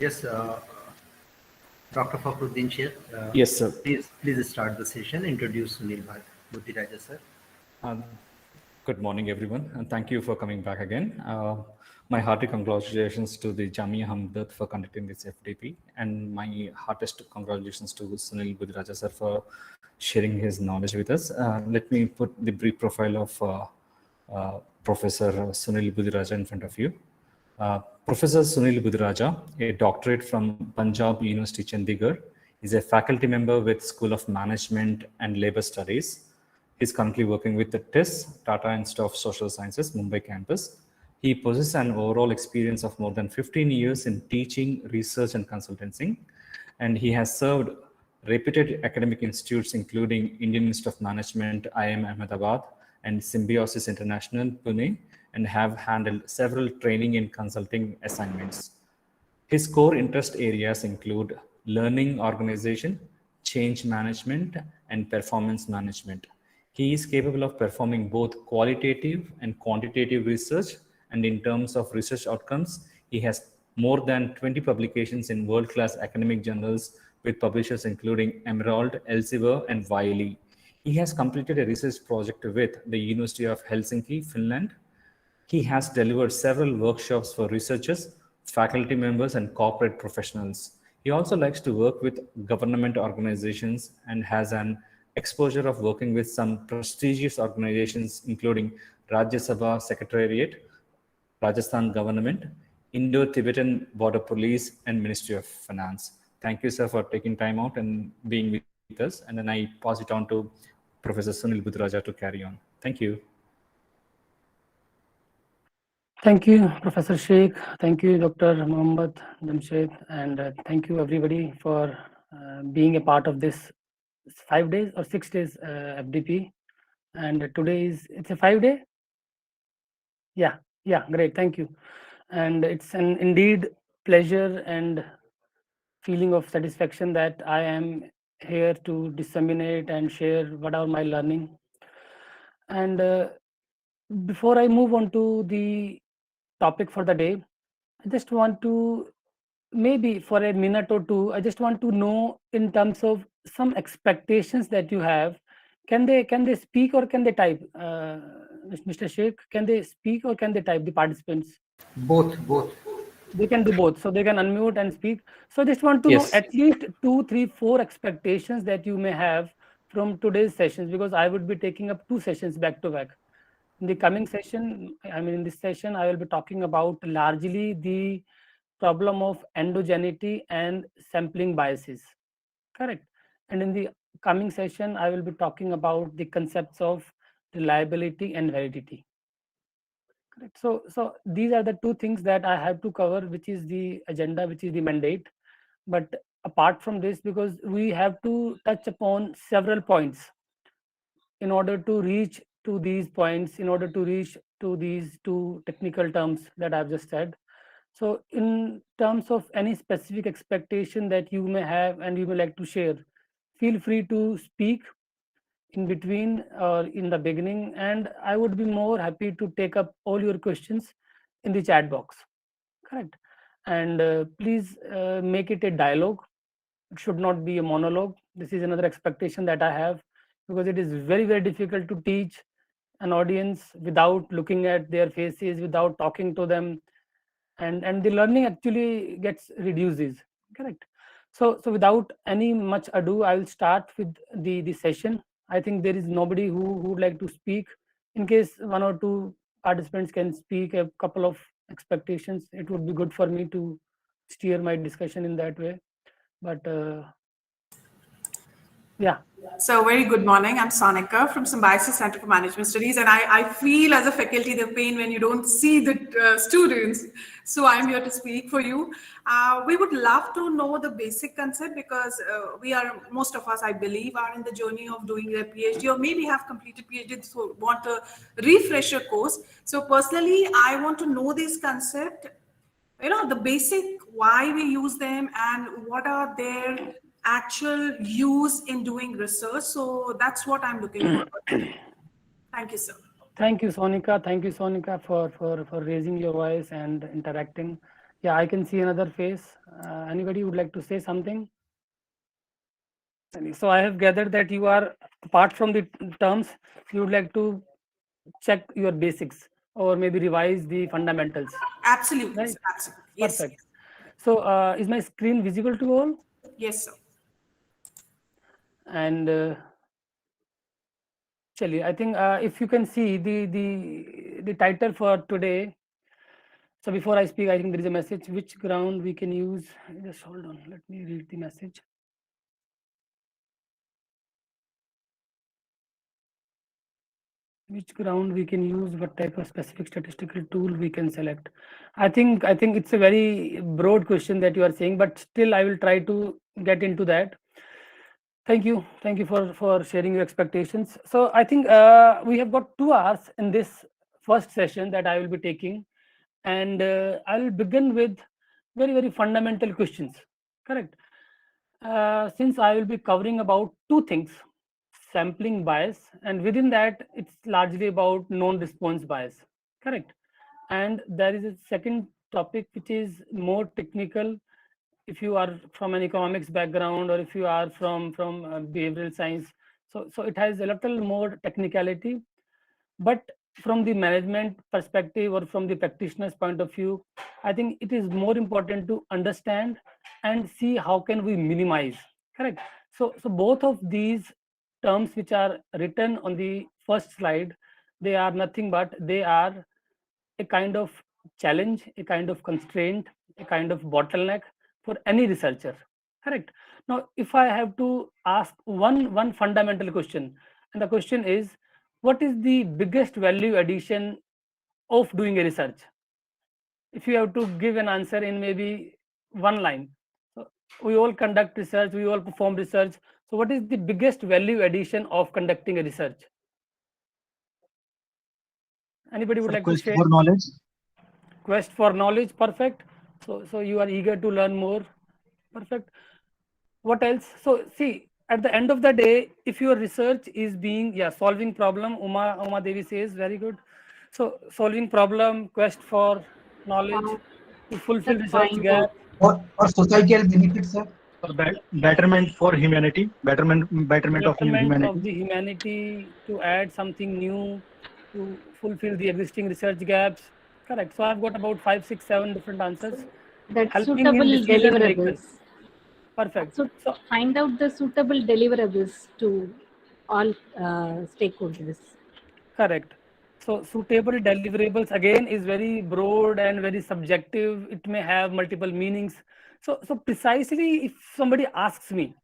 Yes, Dr. Fakhruddin Sheikh, Yes, sir. please start the session. Introduce Sunil Buddhi sir. Good morning, everyone, and thank you for coming back again. My hearty congratulations to the Jamia Hamdard for conducting this FDP, and my heartiest congratulations to Sunil Buddhi sir for sharing his knowledge with us. Let me put the brief profile of Professor Sunil Buddhi in front of you. Professor Sunil Buddhi, a doctorate from Punjab University, Chandigarh, is a faculty member with School of Management and Labor Studies. He's currently working with the TIS, Tata Institute of Social Sciences, Mumbai campus. He possesses an overall experience of more than 15 years in teaching, research, and consulting, and he has served reputed academic institutes including Indian Institute of Management, IIM Ahmedabad, and Symbiosis International, Pune, and have handled several training and consulting assignments. His core interest areas include learning organization, change management, and performance management. He is capable of performing both qualitative and quantitative research, and in terms of research outcomes, he has more than 20 publications in world-class academic journals with publishers including Emerald, Elsevier, and Wiley. He has completed a research project with the University of Helsinki, Finland. He has delivered several workshops for researchers, faculty members, and corporate professionals. He also likes to work with government organizations and has an exposure of working with some prestigious organizations, including Rajya Sabha Secretariat, Rajasthan Government, Indo-Tibetan Border Police, and Ministry of Finance. Thank you, sir, for taking time out and being with us. And then I pass it on to Professor Sunil Buddhi to carry on. Thank you. Thank you, Professor Sheikh. Thank you, Dr. Mohammed Jamshed, and thank you everybody for being a part of this 5 days or 6 days FDP. And today it's a 5-day. Yeah, great. Thank you. And it's an indeed pleasure and feeling of satisfaction that I am here to disseminate and share what are my learning. And before I move on to the topic for the day, I just want to, maybe for a minute or two, I just want to know in terms of some expectations that you have. Can they speak or can they type? Mr. Sheikh, can they speak or can they type, the participants? Both. They can do both, so they can unmute and speak. So I just want to know at least 2, 3, 4 expectations that you may have from today's sessions, because I would be taking up 2 sessions back to back. In the coming session, in this session, I will be talking about largely the problem of endogeneity and sampling biases, correct? And in the coming session, I will be talking about the concepts of reliability and validity. Correct. So these are the 2 things that I have to cover, which is the agenda, which is the mandate. But apart from this, because we have to touch upon several points in order to reach to these points, in order to reach to these 2 technical terms that I've just said. So in terms of any specific expectation that you may have and you may like to share, feel free to speak in between or in the beginning, and I would be more happy to take up all your questions in the chat box, correct? And please make it a dialogue. It should not be a monologue. This is another expectation that I have, because it is very, very difficult to teach an audience without looking at their faces, without talking to them, and the learning actually gets reduces, correct? So without any much ado, I will start with the session. I think there is nobody who would like to speak. In case 1 or 2 participants can speak a couple of expectations, it would be good for me to steer my discussion in that way. But yeah. So very good morning. I'm Sonika from Symbiosis Center for Management Studies, and I feel as a faculty the pain when you don't see the students. So I'm here to speak for you. We would love to know the basic concept, because most of us, I believe, are in the journey of doing their PhD or maybe have completed PhD, so want a refresher course. So personally, I want to know this concept, the basic, why we use them and what are their actual use in doing research. So that's what I'm looking for. Thank you, sir. Thank you, Sonika. Thank you, Sonika, for raising your voice and interacting. Yeah, I can see another face. Anybody would like to say something? So I have gathered that you are, apart from the terms, you would like to check your basics or maybe revise the fundamentals. Absolutely, Right? sir. Absolutely. Yes. Perfect. So is my screen visible to all? Yes, sir. And I think if you can see the title for today. So before I speak, I think there is a message. Which ground we can use? Just hold on. Let me read the message. Which ground we can use? What type of specific statistical tool we can select? I think it's a very broad question that you are saying, but still I will try to get into that. Thank you for sharing your expectations. So I think we have got 2 hours in this first session that I will be taking, and I'll begin with very fundamental questions. Correct. Since I will be covering about 2 things: sampling bias, and within that it's largely about non-response bias. Correct. And there is a second topic which is more technical. If you are from an economics background, or if you are from behavioral science, so it has a little more technicality. But from the management perspective or from the practitioner's point of view, I think it is more important to understand and see how can we minimize. Correct. So both of these terms which are written on the first slide, they are nothing but they are a kind of challenge, a kind of constraint, a kind of bottleneck for any researcher. Correct. Now, if I have to ask one fundamental question, and the question is, what is the biggest value addition of doing a research? If you have to give an answer in maybe one line. So we all conduct research, we all perform research. So what is the biggest value addition of conducting a research? Anybody would like to share? Quest for knowledge. Quest for knowledge. Perfect. So you are eager to learn more. Perfect. What else? So see, at the end of the day, if your research is being solving problem, Uma Devi says, very good. So solving problem, quest for knowledge, to fulfill research gap, or societal benefits, sir. For betterment for humanity, betterment of betterment of humanity. the humanity, to add something new, to fulfill the existing research gaps. Correct. So I've got about 5, 6, 7 different answers. That Helping suitable in decision deliverables. makers. Perfect. So find out the suitable deliverables to all stakeholders. Correct. So suitable deliverables again is very broad and very subjective. It may have multiple meanings. So precisely if somebody asks me,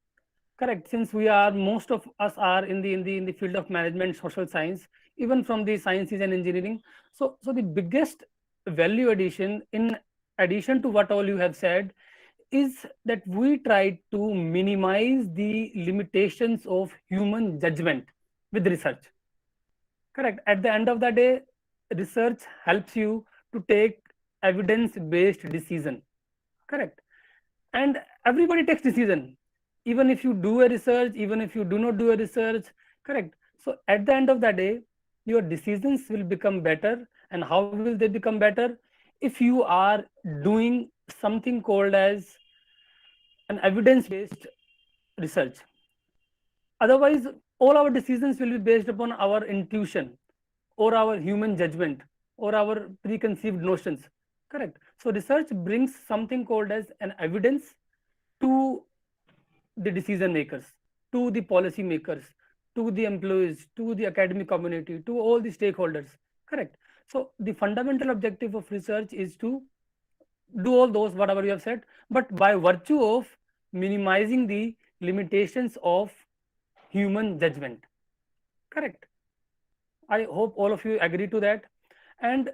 correct, since we are, most of us are in the field of management, social science, even from the sciences and engineering. So the biggest value addition, in addition to what all you have said, is that we try to minimize the limitations of human judgment with research. Correct. At the end of the day, research helps you to take evidence-based decision. Correct. And everybody takes decision, even if you do a research, even if you do not do a research. Correct. So at the end of the day, your decisions will become better. And how will they become better? If you are doing something called as an evidence-based research. Otherwise, all our decisions will be based upon our intuition or our human judgment or our preconceived notions. Correct. So research brings something called as an evidence to the decision makers, to the policy makers, to the employees, to the academic community, to all the stakeholders. Correct. So the fundamental objective of research is to do all those whatever you have said, but by virtue of minimizing the limitations of human judgment. Correct. I hope all of you agree to that. And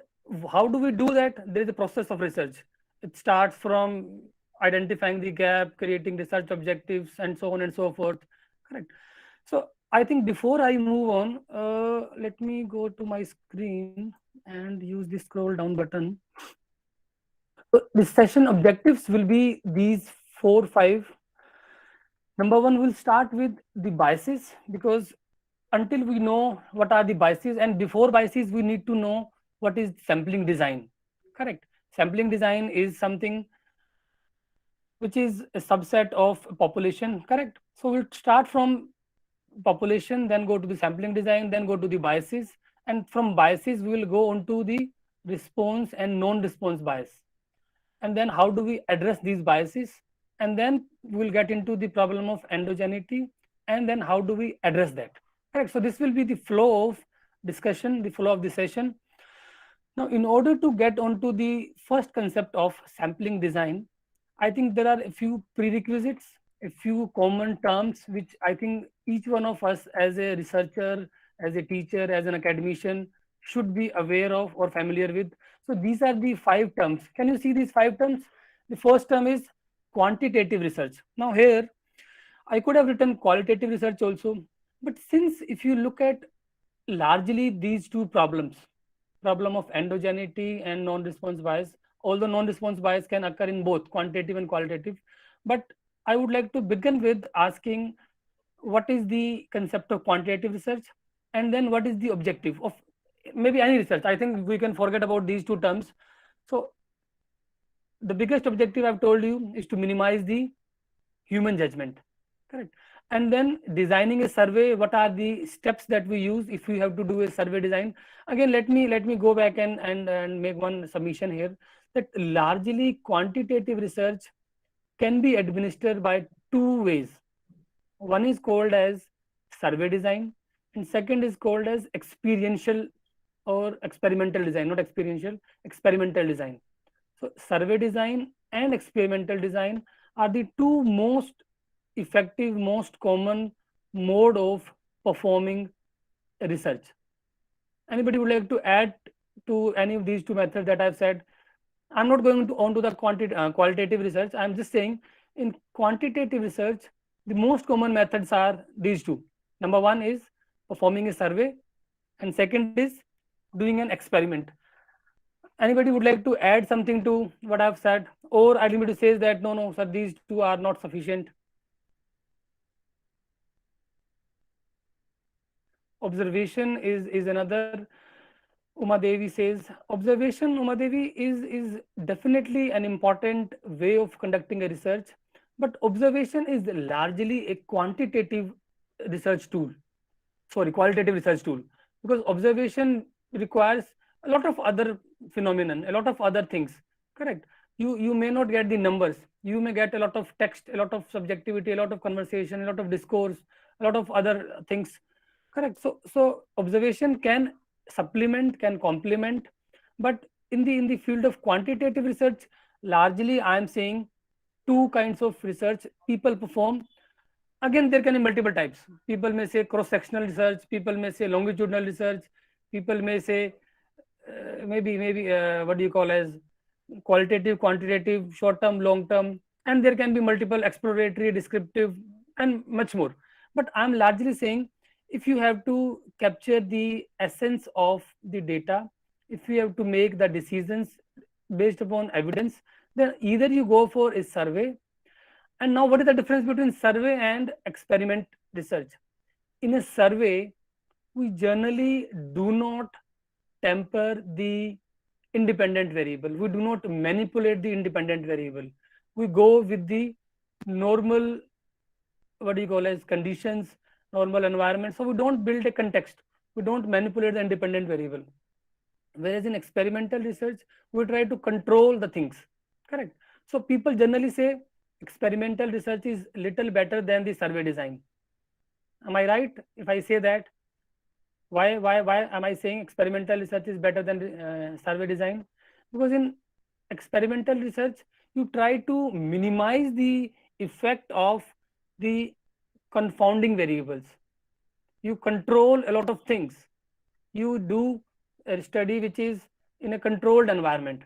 how do we do that? There is a process of research. It starts from identifying the gap, creating research objectives, and so on and so forth. Correct. So I think before I move on, let me go to my screen and use the scroll down button. So the session objectives will be these 4, 5. Number 1, we'll start with the biases, because until we know what are the biases, and before biases, we need to know what is sampling design. Correct. Sampling design is something which is a subset of population, correct? So we'll start from population, then go to the sampling design, then go to the biases, and from biases we will go on to the response and non-response bias. And then how do we address these biases? And then we'll get into the problem of endogeneity, and then how do we address that? Correct. So this will be the flow of discussion, the flow of the session. Now, in order to get onto the first concept of sampling design, I think there are a few prerequisites, a few common terms, which I think each one of us as a researcher, as a teacher, as an academician should be aware of or familiar with. So these are the 5 terms. Can you see these 5 terms? The first term is quantitative research. Now here, I could have written qualitative research also, but since if you look at largely these two problems, problem of endogeneity and non-response bias, although non-response bias can occur in both quantitative and qualitative, but I would like to begin with asking what is the concept of quantitative research, and then what is the objective of maybe any research. I think we can forget about these two terms. So the biggest objective I've told you is to minimize the human judgment, correct? And then designing a survey, what are the steps that we use if we have to do a survey design? Again, let me go back and make one submission here, that largely quantitative research can be administered by 2 ways. One is called as survey design, and second is called as experiential or experimental design, not experiential, experimental design. So survey design and experimental design are the 2 most effective, most common mode of performing research. Anybody would like to add to any of these 2 methods that I've said? I'm not going on to the qualitative research. I'm just saying in quantitative research, the most common methods are these 2. Number 1 is performing a survey, and second is doing an experiment. Anybody would like to add something to what I've said, or I need to say that no, sir, these 2 are not sufficient? Observation is another. Uma Devi says observation, Uma Devi, is definitely an important way of conducting a research, but observation is largely a quantitative research tool, qualitative research tool, because observation requires a lot of other phenomenon, a lot of other things, correct? You may not get the numbers, you may get a lot of text, a lot of subjectivity, a lot of conversation, a lot of discourse, a lot of other things, correct? So observation can supplement, can complement, but in the field of quantitative research, largely I am saying 2 kinds of research people perform. Again, there can be multiple types. People may say cross-sectional research, people may say longitudinal research, people may say maybe what do you call as qualitative, quantitative, short-term, long-term, and there can be multiple exploratory, descriptive, and much more. But I'm largely saying if you have to capture the essence of the data, if you have to make the decisions based upon evidence, then either you go for a survey. And now what is the difference between survey and experiment research? In a survey, we generally do not temper the independent variable. We do not manipulate the independent variable. We go with the normal, what do you call as conditions, normal environment. So we don't build a context. We don't manipulate the independent variable. Whereas in experimental research, we try to control the things, correct? So people generally say experimental research is little better than the survey design. Am I right if I say that? Why am I saying experimental research is better than survey design? Because in experimental research, you try to minimize the effect of the confounding variables. You control a lot of things. You do a study which is in a controlled environment,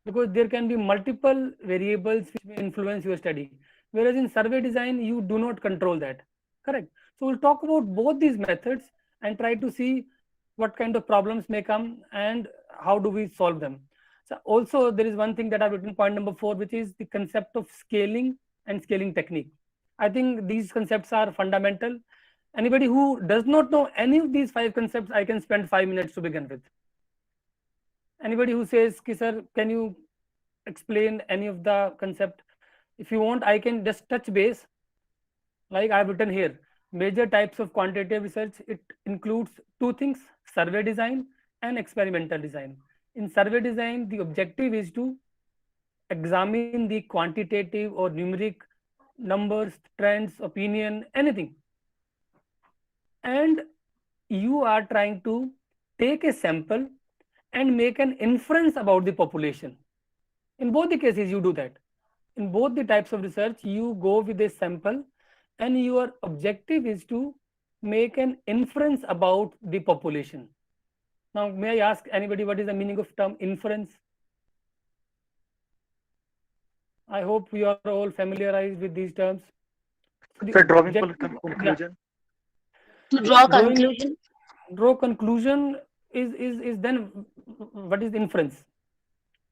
because there can be multiple variables which may influence your study. Whereas in survey design, you do not control that, correct? So we'll talk about both these methods and try to see what kind of problems may come and how do we solve them. So also there is one thing that I've written, point number 4, which is the concept of scaling and scaling technique. I think these concepts are fundamental. Anybody who does not know any of these 5 concepts, I can spend 5 minutes to begin with. Anybody who says, sir, can you explain any of the concept. If you want, I can just touch base, like I've written here. Major types of quantitative research, it includes two things: survey design and experimental design. In survey design, the objective is to examine the quantitative or numeric numbers, trends, opinion, anything. And you are trying to take a sample and make an inference about the population. In both the cases, you do that. In both the types of research, you go with a sample and your objective is to make an inference about the population. Now, may I ask anybody what is the meaning of term inference? I hope we are all familiarized with these terms. So drawing conclusion. To draw conclusion. Draw conclusion is then what is the inference?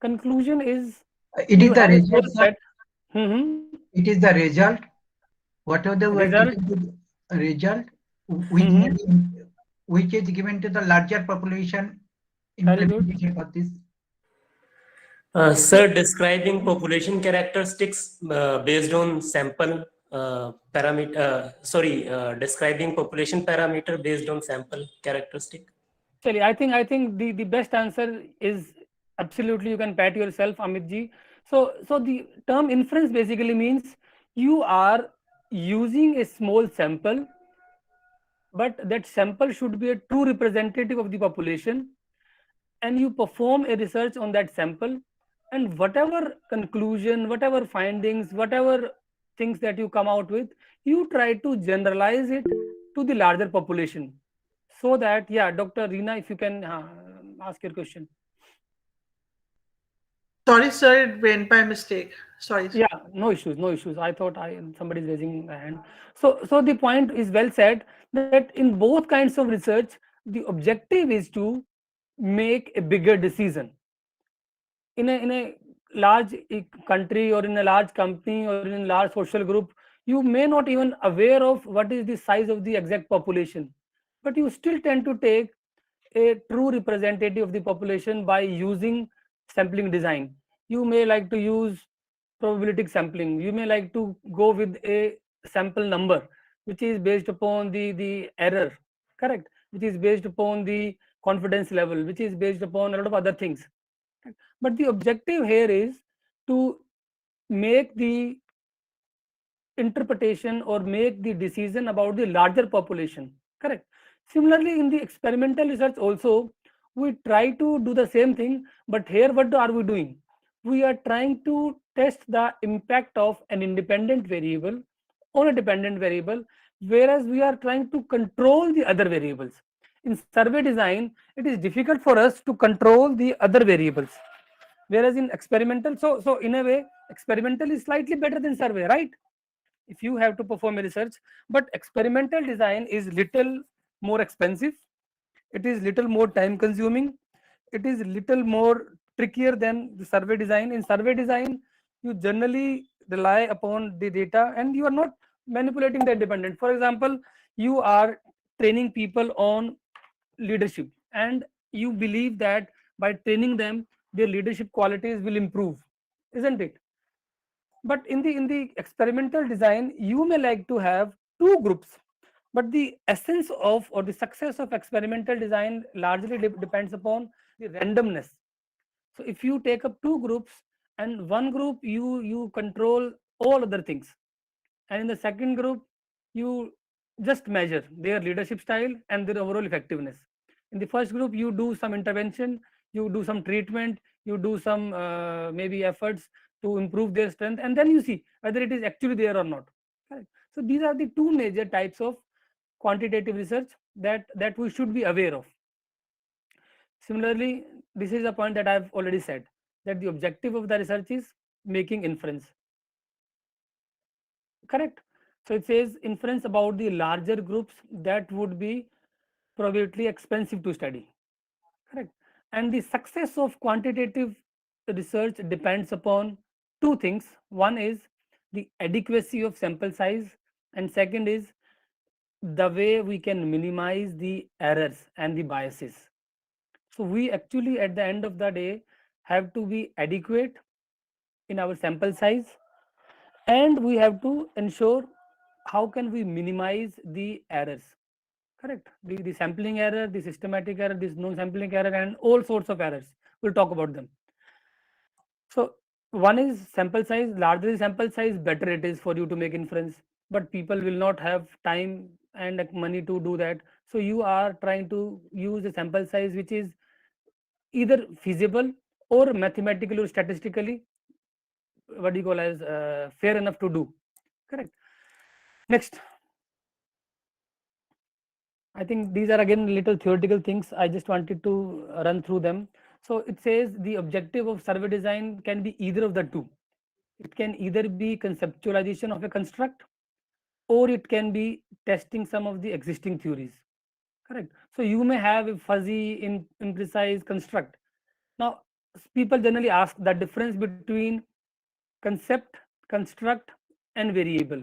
Conclusion is It is the result, sir. It is the result. Whatever the result which is given to the larger population implementation for this. Sir, describing population characteristics based on sample parameter. Describing population parameter based on sample characteristic. Actually, I think the best answer is absolutely, you can pat yourself, Amit ji. So the term inference basically means you are using a small sample, but that sample should be a true representative of the population, and you perform a research on that sample, and whatever conclusion, whatever findings, whatever things that you come out with, you try to generalize it to the larger population. So that, yeah, Dr. Reena, if you can ask your question. Sorry, sir, it went by mistake. Sorry. Yeah, no issues, no issues. I thought somebody is raising a hand. So the point is well said, that in both kinds of research, the objective is to make a bigger decision. In a large country or in a large company or in a large social group, you may not even aware of what is the size of the exact population, but you still tend to take a true representative of the population by using sampling design. You may like to use probabilistic sampling. You may like to go with a sample number, which is based upon the error, correct? Which is based upon the confidence level, which is based upon a lot of other things. But the objective here is to make the interpretation or make the decision about the larger population, correct? Similarly, in the experimental research also, we try to do the same thing, but here what are we doing? We are trying to test the impact of an independent variable on a dependent variable, whereas we are trying to control the other variables. In survey design, it is difficult for us to control the other variables, whereas in experimental, so in a way, experimental is slightly better than survey, right? If you have to perform a research, but experimental design is little more expensive, it is little more time consuming, it is little more trickier than the survey design. In survey design, you generally rely upon the data and you are not manipulating the dependent. For example, you are training people on leadership and you believe that by training them, their leadership qualities will improve, isn't it? But in the experimental design, you may like to have two groups, but the essence of or the success of experimental design largely depends upon the randomness. So if you take up two groups and one group you control all other things, and in the second group you just measure their leadership style and their overall effectiveness. In the first group, you do some intervention, you do some treatment, you do some maybe efforts to improve their strength, and then you see whether it is actually there or not. Right? So these are the two major types of quantitative research that we should be aware of. Similarly, this is a point that I've already said, that the objective of the research is making inference. Correct? So it says inference about the larger groups that would be probably expensive to study. Correct? And the success of quantitative research depends upon two things. One is the adequacy of sample size, and second is the way we can minimize the errors and the biases. So we actually at the end of the day have to be adequate in our sample size, and we have to ensure how can we minimize the errors. Correct. The sampling error, the systematic error, this non-sampling error, and all sorts of errors. We'll talk about them. So one is sample size. Larger the sample size, better it is for you to make inference. But people will not have time and money to do that. So you are trying to use a sample size which is either feasible or mathematically or statistically, what do you call as fair enough to do. Correct. Next. I think these are again little theoretical things. I just wanted to run through them. So it says the objective of survey design can be either of the two. It can either be conceptualization of a construct, or it can be testing some of the existing theories. Correct. So you may have a fuzzy, imprecise construct. Now, people generally ask the difference between concept, construct, and variable.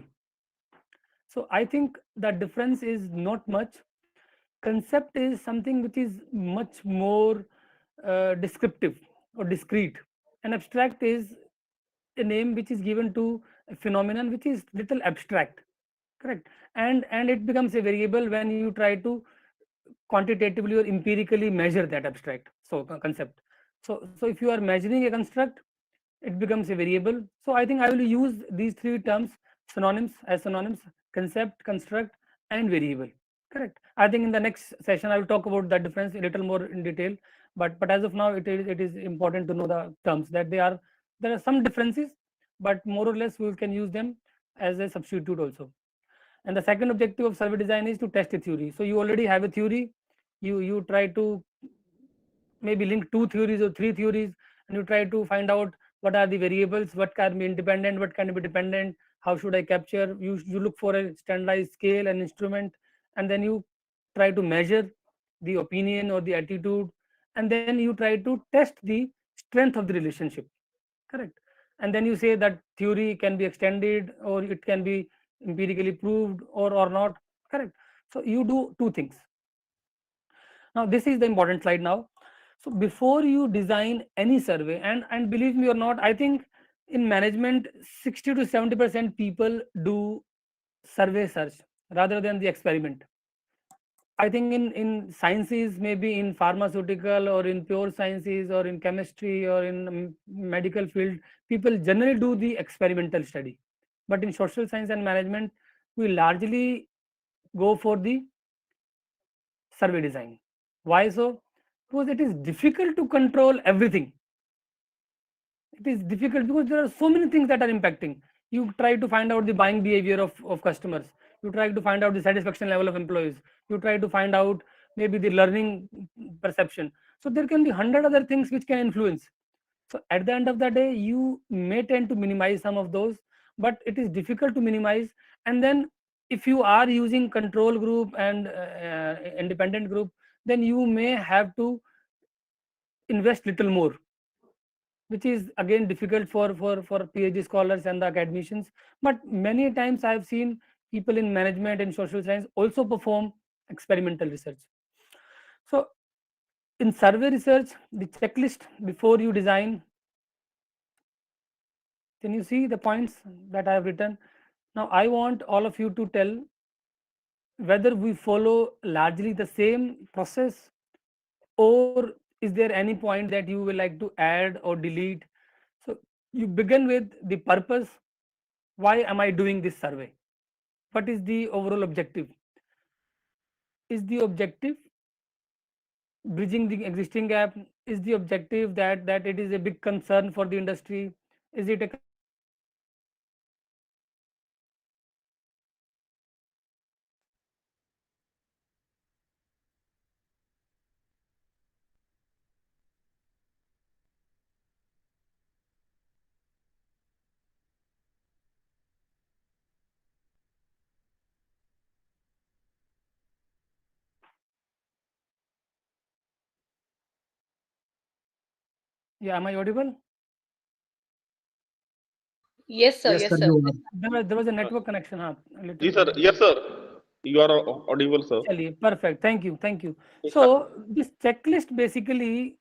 So I think the difference is not much. Concept is something which is much more descriptive or discrete. An abstract is a name which is given to a phenomenon which is little abstract. Correct. And it becomes a variable when you try to quantitatively or empirically measure that abstract concept. So if you are measuring a construct, it becomes a variable. So I think I will use these three terms synonyms as synonyms: concept, construct, and variable. Correct. I think in the next session I will talk about that difference a little more in detail. But as of now, it is important to know the terms, that there are some differences, but more or less we can use them as a substitute also. And the second objective of survey design is to test a theory. So you already have a theory. You try to maybe link two theories or three theories, and you try to find out what are the variables, what can be independent, what can be dependent, how should I capture. You look for a standardized scale and instrument, and then you try to measure the opinion or the attitude, and then you try to test the strength of the relationship. Correct. And then you say that theory can be extended, or it can be empirically proved, or not. Correct. So you do two things. Now this is the important slide now. So before you design any survey, and believe me or not, I think in management 60 to 70% people do survey search rather than the experiment. I think in sciences, maybe in pharmaceutical or in pure sciences or in chemistry or in medical field, people generally do the experimental study. But in social science and management, we largely go for the survey design. Why so? Because it is difficult to control everything. It is difficult because there are so many things that are impacting. You try to find out the buying behavior of customers. You try to find out the satisfaction level of employees. You try to find out maybe the learning perception. So there can be 100 other things which can influence. So at the end of the day, you may tend to minimize some of those, but it is difficult to minimize. And then if you are using control group and independent group, then you may have to invest little more, which is again difficult for PhD scholars and the academicians. But many times I have seen people in management and social science also perform experimental research. So in survey research, the checklist before you design, can you see the points that I have written? Now I want all of you to tell whether we follow largely the same process, or is there any point that you will like to add or delete. So you begin with the purpose. Why am I doing this survey? What is the overall objective? Is the objective bridging the existing gap? Is the objective that it is a big concern for the industry? Is it a Yeah, am I audible? Yes, sir. Yes, sir. There was a network connection. Yes, sir. Yes, sir. You are audible, sir. Perfect. Thank you. Thank you. So this checklist basically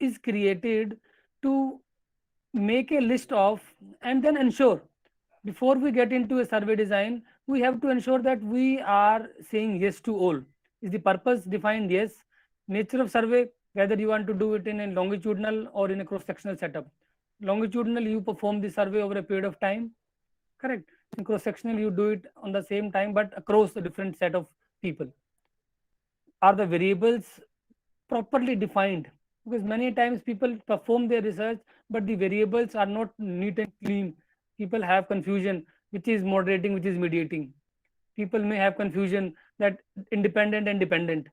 is created to make a list of, and then ensure, before we get into a survey design, we have to ensure that we are saying yes to all. Is the purpose defined? Yes. Nature of survey, whether you want to do it in a longitudinal or in a cross-sectional setup. Longitudinal, you perform the survey over a period of time, correct. In cross-sectional, you do it on the same time but across a different set of people. Are the variables properly defined? Because many times people perform their research but the variables are not neat and clean. People have confusion, which is moderating, which is mediating. People may have confusion that independent and dependent.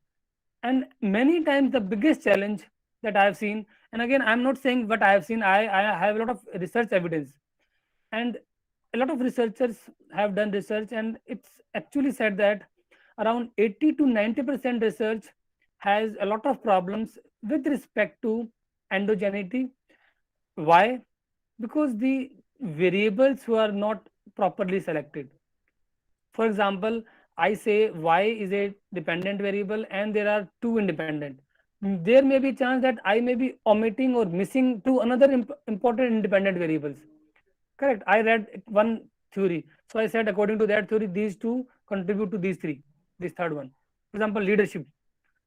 And many times the biggest challenge that I have seen, and again, I'm not saying what I have seen, I have a lot of research evidence. And a lot of researchers have done research, and it's actually said that around 80 to 90% research has a lot of problems with respect to endogeneity. Why? Because the variables were not properly selected. For example, I say y is a dependent variable and there are two independent. There may be a chance that I may be omitting or missing two another important independent variables. Correct. I read one theory. So I said, according to that theory, these two contribute to these three, this third one. For example, leadership.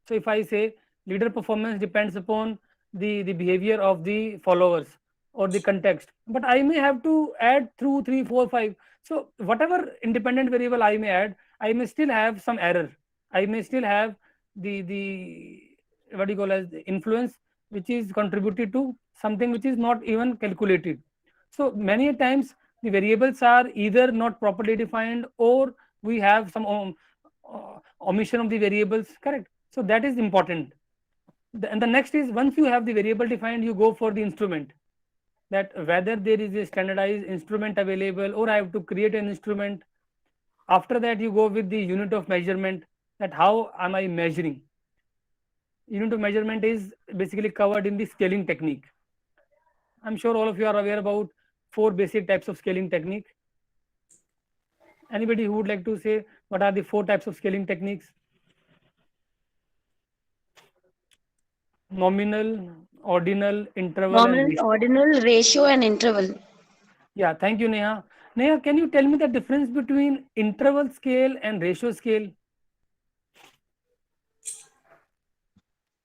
So if I say leader performance depends upon the behavior of the followers or the context, but I may have to add 2, 3, 4, 5. So whatever independent variable I may add, I may still have some error. I may still have the what do you call as the influence, which is contributed to something which is not even calculated. So many times the variables are either not properly defined or we have some omission of the variables, correct. So that is important. And the next is, once you have the variable defined, you go for the instrument, that whether there is a standardized instrument available or I have to create an instrument. After that, you go with the unit of measurement, that how am I measuring. Unit of measurement is basically covered in the scaling technique. I'm sure all of you are aware about 4 basic types of scaling technique. Anybody who would like to say what are the 4 types of scaling techniques? Nominal, ordinal, interval, and ratio. Ordinal, ratio, and interval. Yeah, thank you, Neha. Neha, can you tell me the difference between interval scale and ratio scale?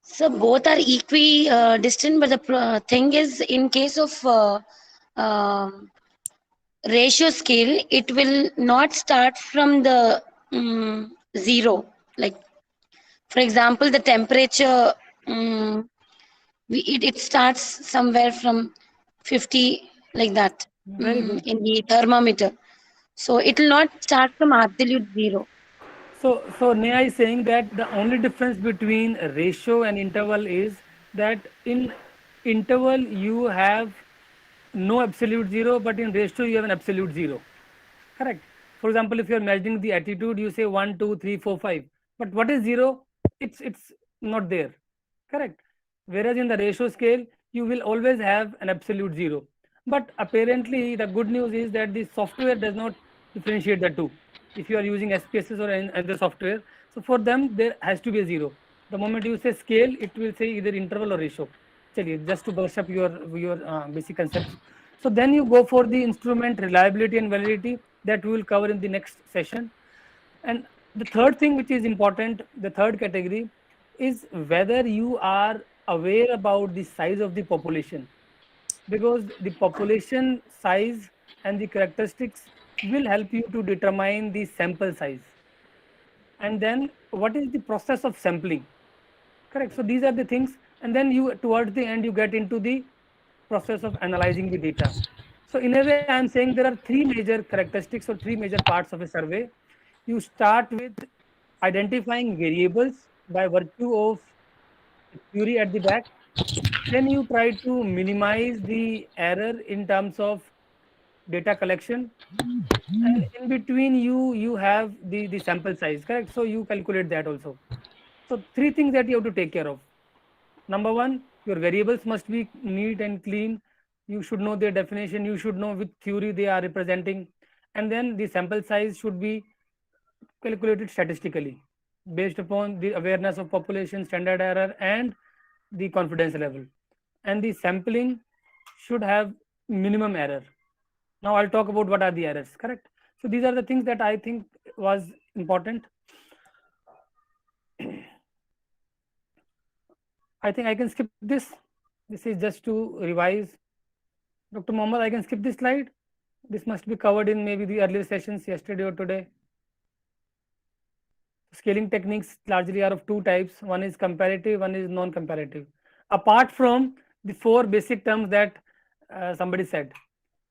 So both are equidistant, but the thing is, in case of ratio scale, it will not start from the 0. Like, for example, the temperature, it starts somewhere from 50, like that. Very good. In the thermometer. So it will not start from absolute 0. So Neha is saying that the only difference between ratio and interval is that in interval you have no absolute 0, but in ratio you have an absolute 0. Correct. For example, if you are measuring the attitude, you say 1, 2, 3, 4, 5. But what is 0? It's not there. Correct. Whereas in the ratio scale, you will always have an absolute 0. But apparently, the good news is that the software does not differentiate the two. If you are using SPSS or any other software, so for them there has to be a 0. The moment you say scale, it will say either interval or ratio. Just to brush up your basic concepts. So then you go for the instrument reliability and validity that we will cover in the next session. And the third thing which is important, the third category, is whether you are aware about the size of the population, because the population size and the characteristics will help you to determine the sample size. And then what is the process of sampling, correct. So these are the things, and then you towards the end you get into the process of analyzing the data. So in a way, I am saying there are 3 major characteristics or 3 major parts of a survey. You start with identifying variables by virtue of theory at the back. Then you try to minimize the error in terms of data collection. And in between you have the sample size, correct. So you calculate that also. So 3 things that you have to take care of. Number 1, your variables must be neat and clean. You should know their definition. You should know which theory they are representing. And then the sample size should be calculated statistically based upon the awareness of population, standard error, and the confidence level. And the sampling should have minimum error. Now I'll talk about what are the errors, correct? So these are the things that I think was important. I think I can skip this. This is just to revise. Dr. Mohammed, I can skip this slide. This must be covered in maybe the earlier sessions yesterday or today. Scaling techniques largely are of two types. One is comparative, one is non-comparative. Apart from the four basic terms that somebody said,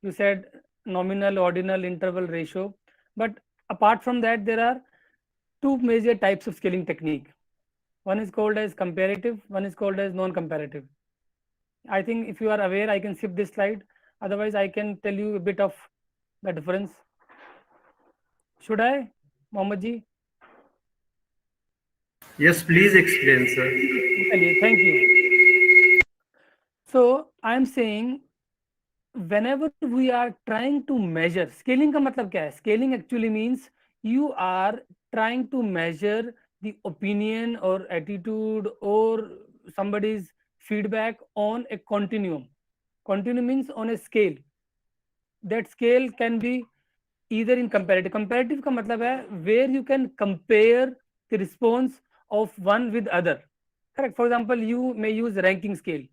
you said nominal, ordinal, interval, ratio. But apart from that, there are two major types of scaling technique. One is called as comparative, one is called as non-comparative. I think if you are aware, I can skip this slide. Otherwise, I can tell you a bit of the difference. Should I, Mohammed ji? Yes, please explain, sir. Thank you. So I am saying, whenever we are trying to measure, scaling का मतलब क्या है? Scaling actually means you are trying to measure the opinion or attitude or somebody's feedback on a continuum. Continuum means on a scale. That scale can be either in comparative. Comparative का मतलब है where you can compare the response of one with other. Correct. For example, you may use ranking scale,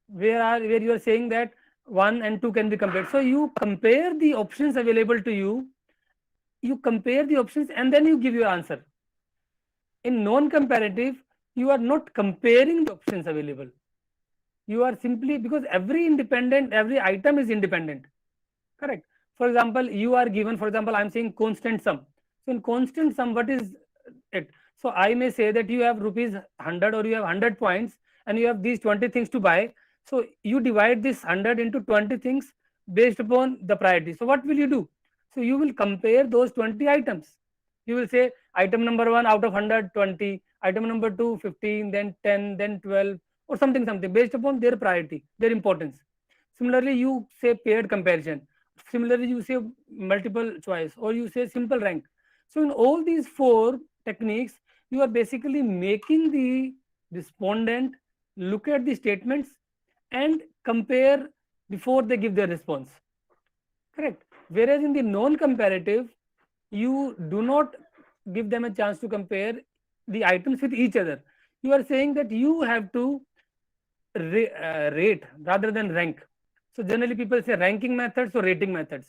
where you are saying that 1 and 2 can be compared. So you compare the options available to you. You compare the options and then you give your answer. In non-comparative, you are not comparing the options available. You are simply, because every item is independent. Correct. For example, you are given, for example, I'm saying constant sum. So in constant sum, what is it? So I may say that you have rupees 100 or you have 100 points and you have these 20 things to buy. So you divide this 100 into 20 things based upon the priority. So what will you do? So you will compare those 20 items. You will say item number 1 out of 100, 20, item number 2, 15, then 10, then 12 or something based upon their priority, their importance. Similarly, you say paired comparison. Similarly, you say multiple choice or you say simple rank. So in all these four techniques, you are basically making the respondent look at the statements and compare before they give their response. Correct. Whereas in the non-comparative, you do not give them a chance to compare the items with each other. You are saying that you have to rate rather than rank. So generally people say ranking methods or rating methods.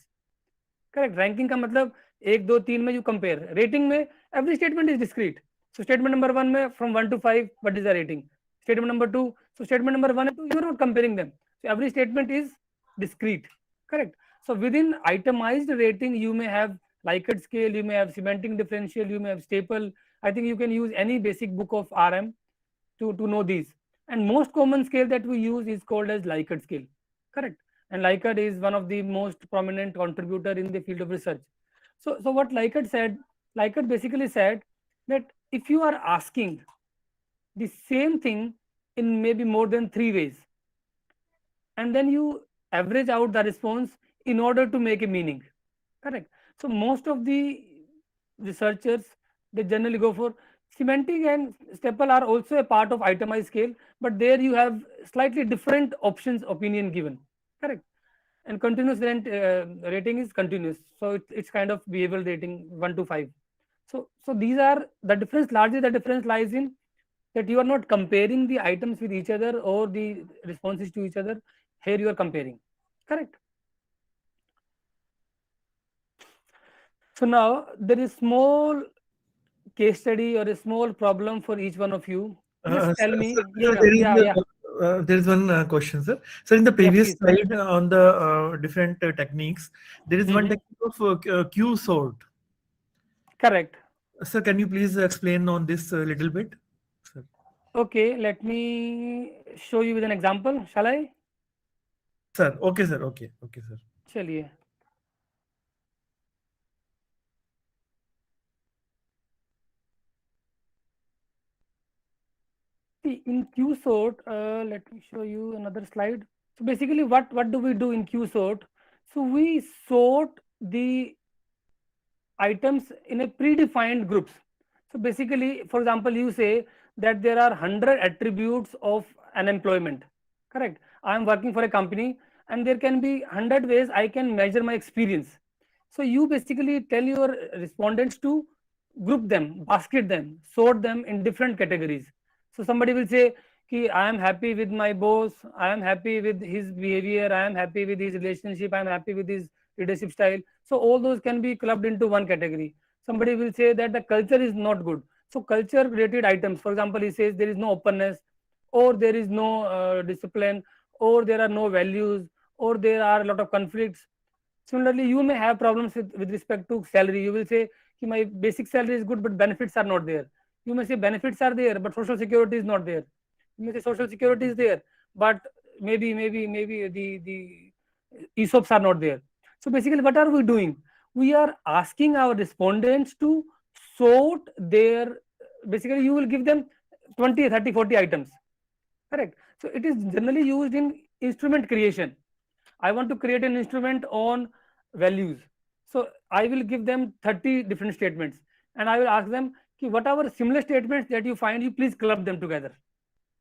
Correct. Ranking का मतलब 1, 2, 3 में you compare. Rating में every statement is discrete. So statement number 1 में from 1 to 5, what is the rating? Statement number 2. So statement number 1 and 2, you are not comparing them. So every statement is discrete. Correct. So within itemized rating, you may have Likert scale, you may have semantic differential, you may have staple. I think you can use any basic book of RM to know these. And most common scale that we use is called as Likert scale. Correct. And Likert is one of the most prominent contributor in the field of research. So what Likert said, Likert basically said that if you are asking the same thing in maybe more than 3 ways, and then you average out the response in order to make a meaning. Correct. So most of the researchers, they generally go for semantic and staple are also a part of itemized scale, but there you have slightly different options opinion given. Correct. And continuous rating is continuous. So it's kind of behavioral rating 1 to 5. So these are the difference. Largely the difference lies in that you are not comparing the items with each other or the responses to each other. Here you are comparing. Correct. So now there is small case study or a small problem for each one of you. Just tell me. There is one question, sir. So in the previous slide on the different techniques, there is one technique of Q sort. Correct. Sir, can you please explain on this a little bit? Sir. Okay, let me show you with an example. Shall I? Sir, okay, sir. Okay, sir. Chaliye. See, in Q sort, let me show you another slide. So basically, what do we do in Q sort? So we sort the items in a predefined groups. So basically, for example, you say that there are 100 attributes of unemployment. Correct. I am working for a company and there can be 100 ways I can measure my experience. So you basically tell your respondents to group them, basket them, sort them in different categories. So somebody will say, I am happy with my boss, I am happy with his behavior, I am happy with his relationship, I am happy with his leadership style. So all those can be clubbed into one category. Somebody will say that the culture is not good. So culture related items, for example, he says there is no openness, or there is no discipline, or there are no values, or there are a lot of conflicts. Similarly, you may have problems with respect to salary. You will say, my basic salary is good, but benefits are not there. You may say benefits are there, but social security is not there. You may say social security is there, but maybe the ESOPs are not there. So basically, what are we doing? We are asking our respondents to sort their, basically you will give them 20, 30, 40 items. Correct. So it is generally used in instrument creation. I want to create an instrument on values. So I will give them 30 different statements, and I will ask them, what are similar statements that you find, you please club them together.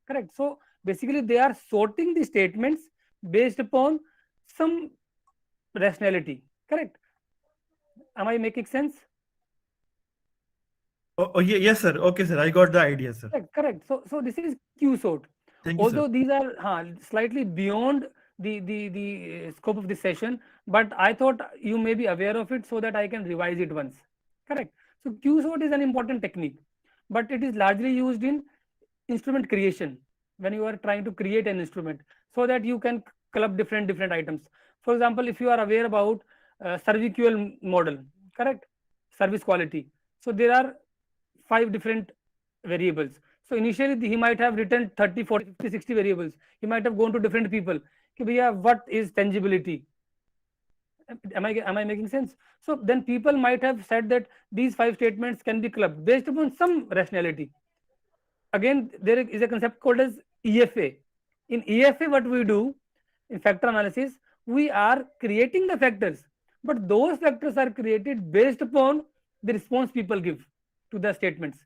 Correct. So basically they are sorting the statements based upon some rationality. Correct. Am I making sense? Yes, sir. Okay, sir. I got the idea, sir. Correct. So this is Q sort. Although these are slightly beyond the scope of this session, but I thought you may be aware of it so that I can revise it once. Correct. So Q sort is an important technique, but it is largely used in instrument creation when you are trying to create an instrument, so that you can club different items. For example, if you are aware about servicual model, correct, service quality. So there are 5 different variables. So initially he might have written 30, 40, 50, 60 variables. He might have gone to different people. What is tangibility? Am I making sense? So then people might have said that these 5 statements can be clubbed based upon some rationality. Again, there is a concept called as EFA. In EFA, what we do in factor analysis, we are creating the factors, but those factors are created based upon the response people give to the statements,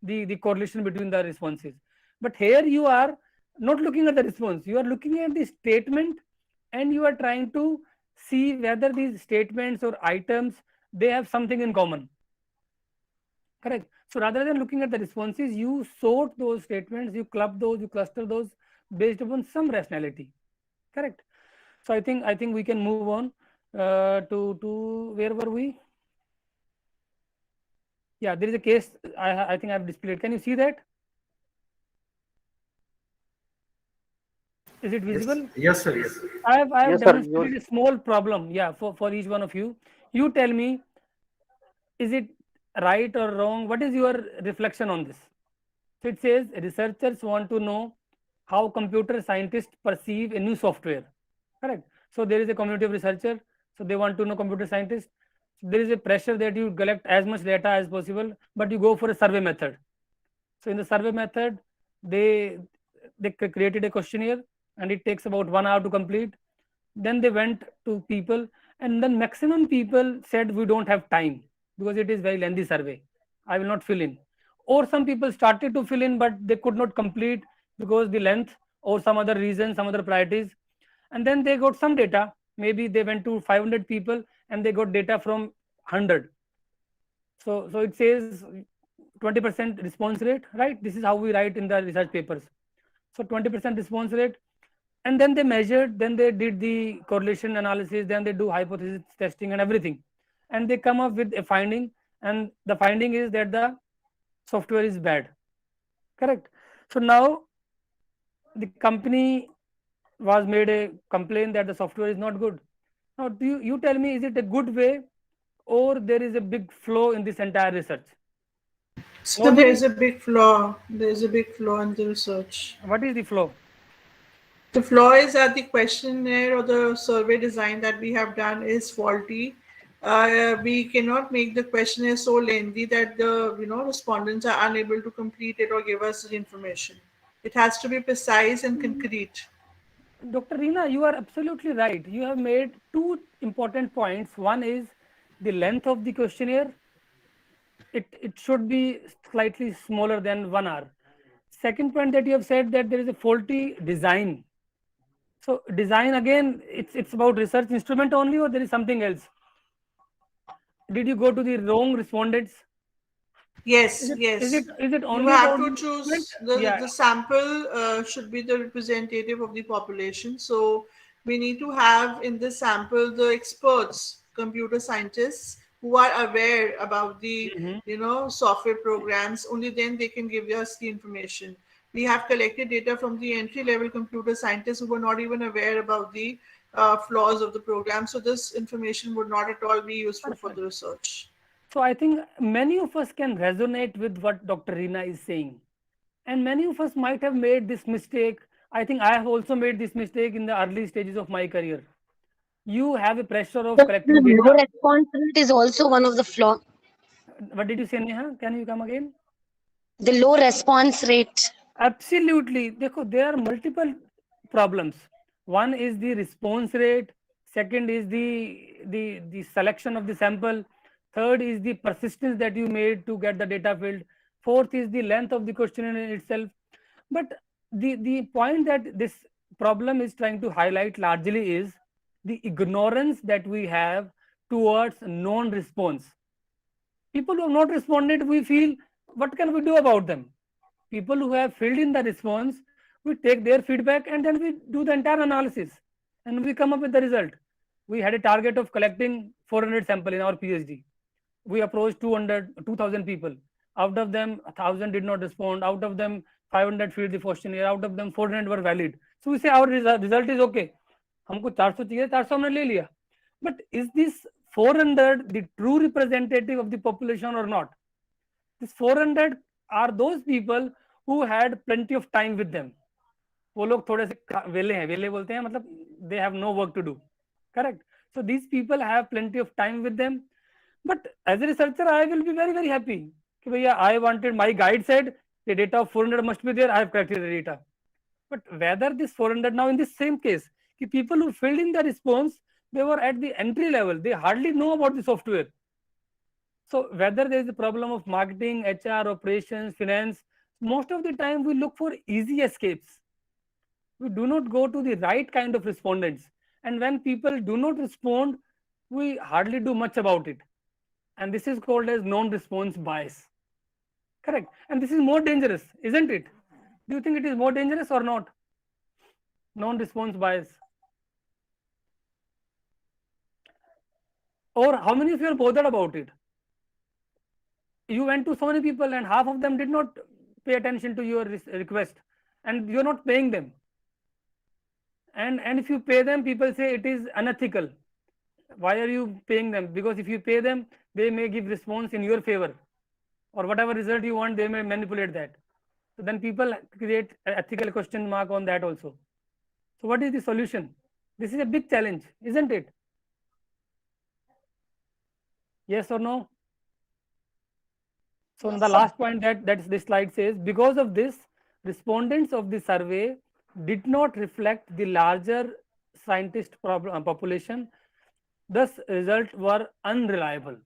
the correlation between the responses. But here you are not looking at the response, you are looking at the statement, and you are trying to see whether these statements or items, they have something in common. Correct. So rather than looking at the responses, you sort those statements, you club those, you cluster those based upon some rationality. Correct. So I think we can move on to where were we? Yeah, there is a case I think I have displayed. Can you see that? Is it visible? Yes, sir. Yes. I have demonstrated a small problem. Yeah, for each one of you. You tell me, is it right or wrong? What is your reflection on this? So it says researchers want to know how computer scientists perceive a new software. Correct. So there is a community of researchers. So they want to know computer scientists. So there is a pressure that you collect as much data as possible, but you go for a survey method. So in the survey method, they created a questionnaire, and it takes about 1 hour to complete. Then they went to people, and then maximum people said, we don't have time because it is very lengthy survey, I will not fill in. Or some people started to fill in, but they could not complete because the length or some other reason, some other priorities. And then they got some data. Maybe they went to 500 people and they got data from 100. So it says 20% response rate, right? This is how we write in the research papers. So 20% response rate. And then they measured, then they did the correlation analysis, then they do hypothesis testing and everything. And they come up with a finding, and the finding is that the software is bad. Correct. So now the company was made a complaint that the software is not good. Now you tell me, is it a good way, or there is a big flaw in this entire research? So there is a big flaw. There is a big flaw in the research. What is the flaw? The flaw is that the questionnaire or the survey design that we have done is faulty. We cannot make the questionnaire so lengthy that the respondents are unable to complete it or give us the information. It has to be precise and concrete. Dr. Reena, you are absolutely right. You have made 2 important points. One is the length of the questionnaire. It should be slightly smaller than 1 hour. Second point that you have said, that there is a faulty design. So design again, it's about research instrument only, or there is something else? Did you go to the wrong respondents? Yes, Is it only you have about to choose the sample should be the representative of the population. So we need to have in the sample the experts, computer scientists who are aware about the software programs. Only then they can give us the information. We have collected data from the entry-level computer scientists who were not even aware about the flaws of the program. So this information would not at all be useful for the research. So I think many of us can resonate with what Dr. Reena is saying. And many of us might have made this mistake. I think I have also made this mistake in the early stages of my career. You have a pressure of collecting data. Low response rate is also one of the flaw. What did you say, Neha? Can you come again? The low response rate. Absolutely. There are multiple problems. One is the response rate. Second is the selection of the sample. Third is the persistence that you made to get the data filled. Fourth is the length of the questionnaire in itself. But the point that this problem is trying to highlight largely is the ignorance that we have towards non-response. People who have not responded, we feel, what can we do about them? People who have filled in the response, we take their feedback and then we do the entire analysis and we come up with the result. We had a target of collecting 400 sample in our PhD. We approached 2,000 people. Out of them, 1,000 did not respond. Out of them, 500 filled the questionnaire. Out of them, 400 were valid. So we say our result is okay. हमको 400 चाहिए, 400 हमने ले लिया. But is this 400 the true representative of the population or not? This 400 are those people who had plenty of time with them. वो लोग थोड़े से वेले हैं, वेले बोलते हैं मतलब they have no work to do. Correct. So these people have plenty of time with them. But as a researcher, I will be very, very happy. I wanted, my guide said the data of 400 must be there. I have collected the data. But whether this 400 now in this same case, people who filled in the response, they were at the entry level. They hardly know about the software. So whether there is a problem of marketing, HR, operations, finance, most of the time we look for easy escapes. We do not go to the right kind of respondents. And when people do not respond, we hardly do much about it. And this is called as non-response bias. Correct. And this is more dangerous, isn't it? Do you think it is more dangerous or not? Non-response bias. Or how many of you are bothered about it? You went to so many people and half of them did not pay attention to your request and you're not paying them. And if you pay them, people say it is unethical. Why are you paying them? Because if you pay them, they may give response in your favor, or whatever result you want, they may manipulate that. So then people create an ethical question mark on that also. So what is the solution? This is a big challenge, isn't it? Yes or no? So the last point that this slide says, because of this, respondents of the survey did not reflect the larger scientist population. Thus, results were unreliable.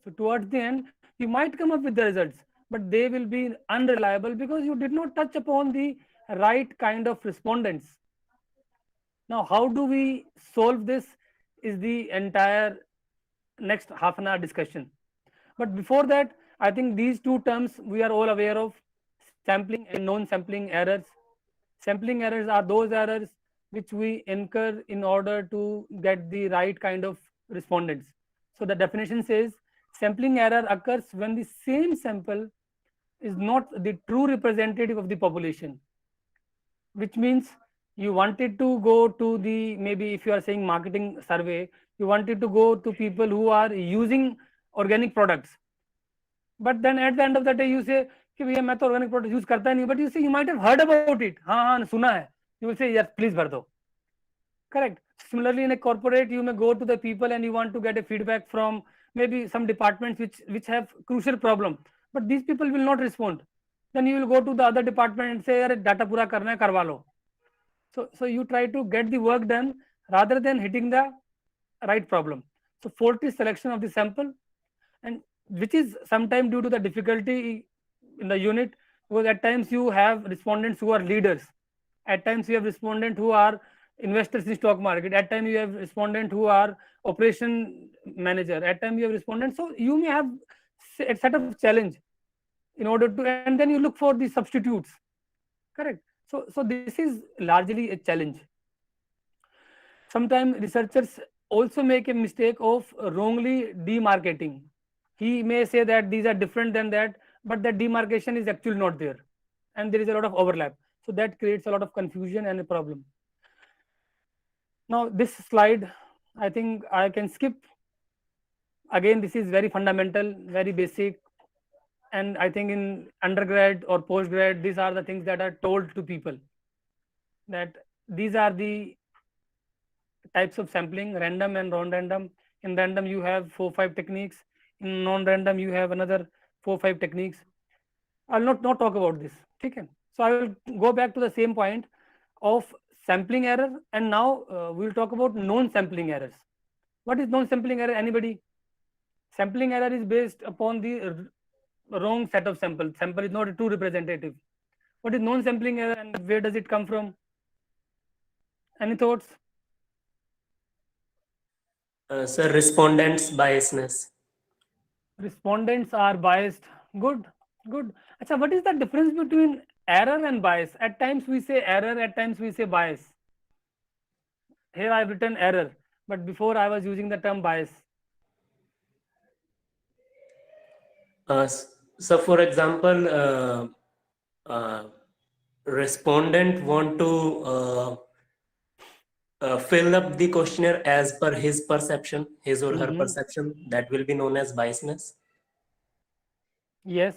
So towards the end, you might come up with the results, but they will be unreliable because you did not touch upon the right kind of respondents. Now, how do we solve this is the entire next half an hour discussion. But before that, I think these two terms we are all aware of: sampling and non-sampling errors. Sampling errors are those errors which we incur in order to get the right kind of respondents. So the definition says sampling error occurs when the same sample is not the true representative of the population, which means you wanted to go to the, maybe if you are saying marketing survey, you wanted to go to people who are using organic products. But then at the end of the day, you say, कि भैया मैं तो organic product use करता नहीं, but you say you might have heard about it. हाँ सुना है. You will say yes, please भर दो. Correct. Similarly, in a corporate, you may go to the people and you want to get a feedback from maybe some departments which have crucial problem, but these people will not respond. Then you will go to the other department and say, अरे data पूरा करना है, करवा लो. So you try to get the work done rather than hitting the right problem. So faulty selection of the sample, and which is sometimes due to the difficulty in the unit, because at times you have respondents who are leaders. At times you have respondents who are investors in stock market. At time you have respondent who are operation manager. At time you have respondent. So you may have a set of challenge in order to, and then you look for the substitutes. Correct. So this is largely a challenge. Sometimes researchers also make a mistake of wrongly demarcating. He may say that these are different than that, but that demarcation is actually not there, and there is a lot of overlap. So that creates a lot of confusion and a problem. Now this slide, I think I can skip. Again, this is very fundamental, very basic, and I think in undergrad or postgrad, these are the things that are told to people, that these are the types of sampling: random and non-random. In random you have 4-5 techniques, in non-random you have another 4-5 techniques. I'll not talk about this. Okay. So I will go back to the same point of sampling error, and now we'll talk about non-sampling errors. What is non-sampling error? Anybody? Sampling error is based upon the wrong set of samples. Sample is not too representative. What is non-sampling error and where does it come from? Any thoughts? Sir, respondents' biasness. Respondents are biased. Good, good. Achha, what is the difference between error and bias? At times we say error, at times we say bias. Here I have written error, but before I was using the term bias. So for example, respondent want to fill up the questionnaire as per his perception, his or her perception. That will be known as biasness. Yes.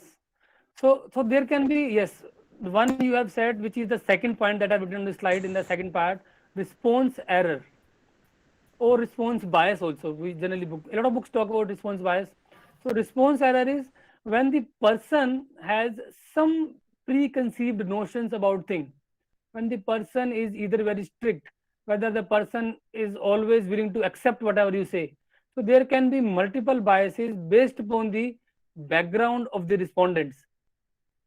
So there can be, yes, the one you have said, which is the second point that I've written on the slide in the second part, response error or response bias also. We generally a lot of books talk about response bias. So response error is when the person has some preconceived notions about things. When the person is either very strict, whether the person is always willing to accept whatever you say. So there can be multiple biases based upon the background of the respondents,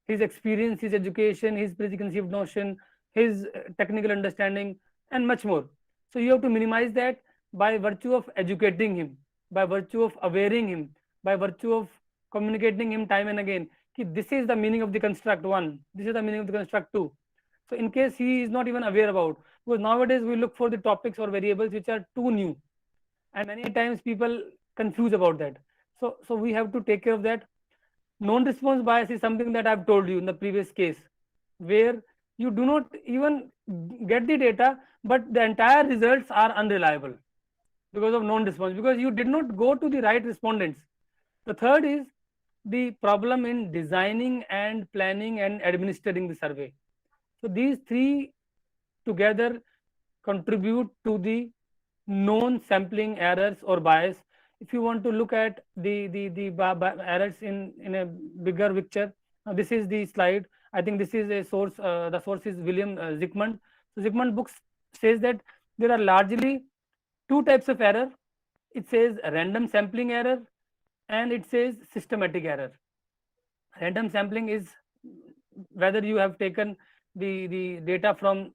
his experience, his education, his preconceived notion, his technical understanding, and much more. So you have to minimize that by virtue of educating him, by virtue of awareing him, by virtue of communicating him time and again. This is the meaning of the construct 1, this is the meaning of the construct 2. So in case he is not even aware about, because nowadays we look for the topics or variables which are too new, and many times people confuse about that. So we have to take care of that. Non-response bias is something that I've told you in the previous case, where you do not even get the data, but the entire results are unreliable because of non-response, because you did not go to the right respondents. The third is the problem in designing and planning and administering the survey. So these three together contribute to the non-sampling errors or bias. If you want to look at the errors in a bigger picture, this is the slide. I think this is a source. The source is William Zickman. So Zickman books says that there are largely two types of error. It says random sampling error and it says systematic error. Random sampling is whether you have taken the data from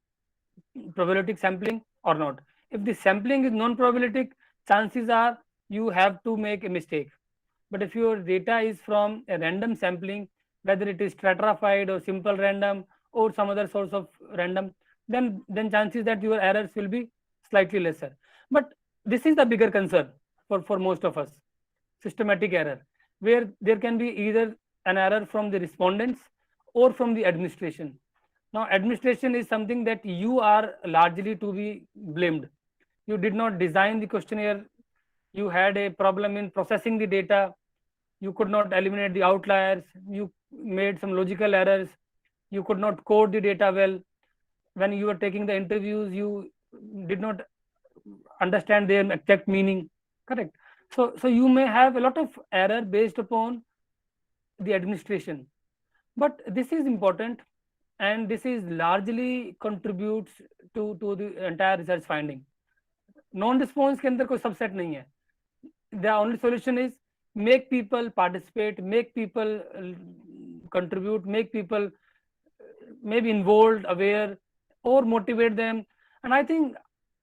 probabilistic sampling or not. If the sampling is non-probabilistic, chances are you have to make a mistake. But if your data is from a random sampling, whether it is stratified or simple random or some other source of random, then chances that your errors will be slightly lesser. But this is the bigger concern for most of us, systematic error, where there can be either an error from the respondents or from the administration. Now, administration is something that you are largely to be blamed. You did not design the questionnaire. You had a problem in processing the data. You could not eliminate the outliers. You made some logical errors. You could not code the data well. When you were taking the interviews, you did not understand their exact meaning. Correct. So you may have a lot of error based upon the administration. But this is important, and this is largely contributes to the entire research finding. Non-response के अंदर कोई subset नहीं है. The only solution is make people participate, make people contribute, make people maybe involved, aware, or motivate them. And I think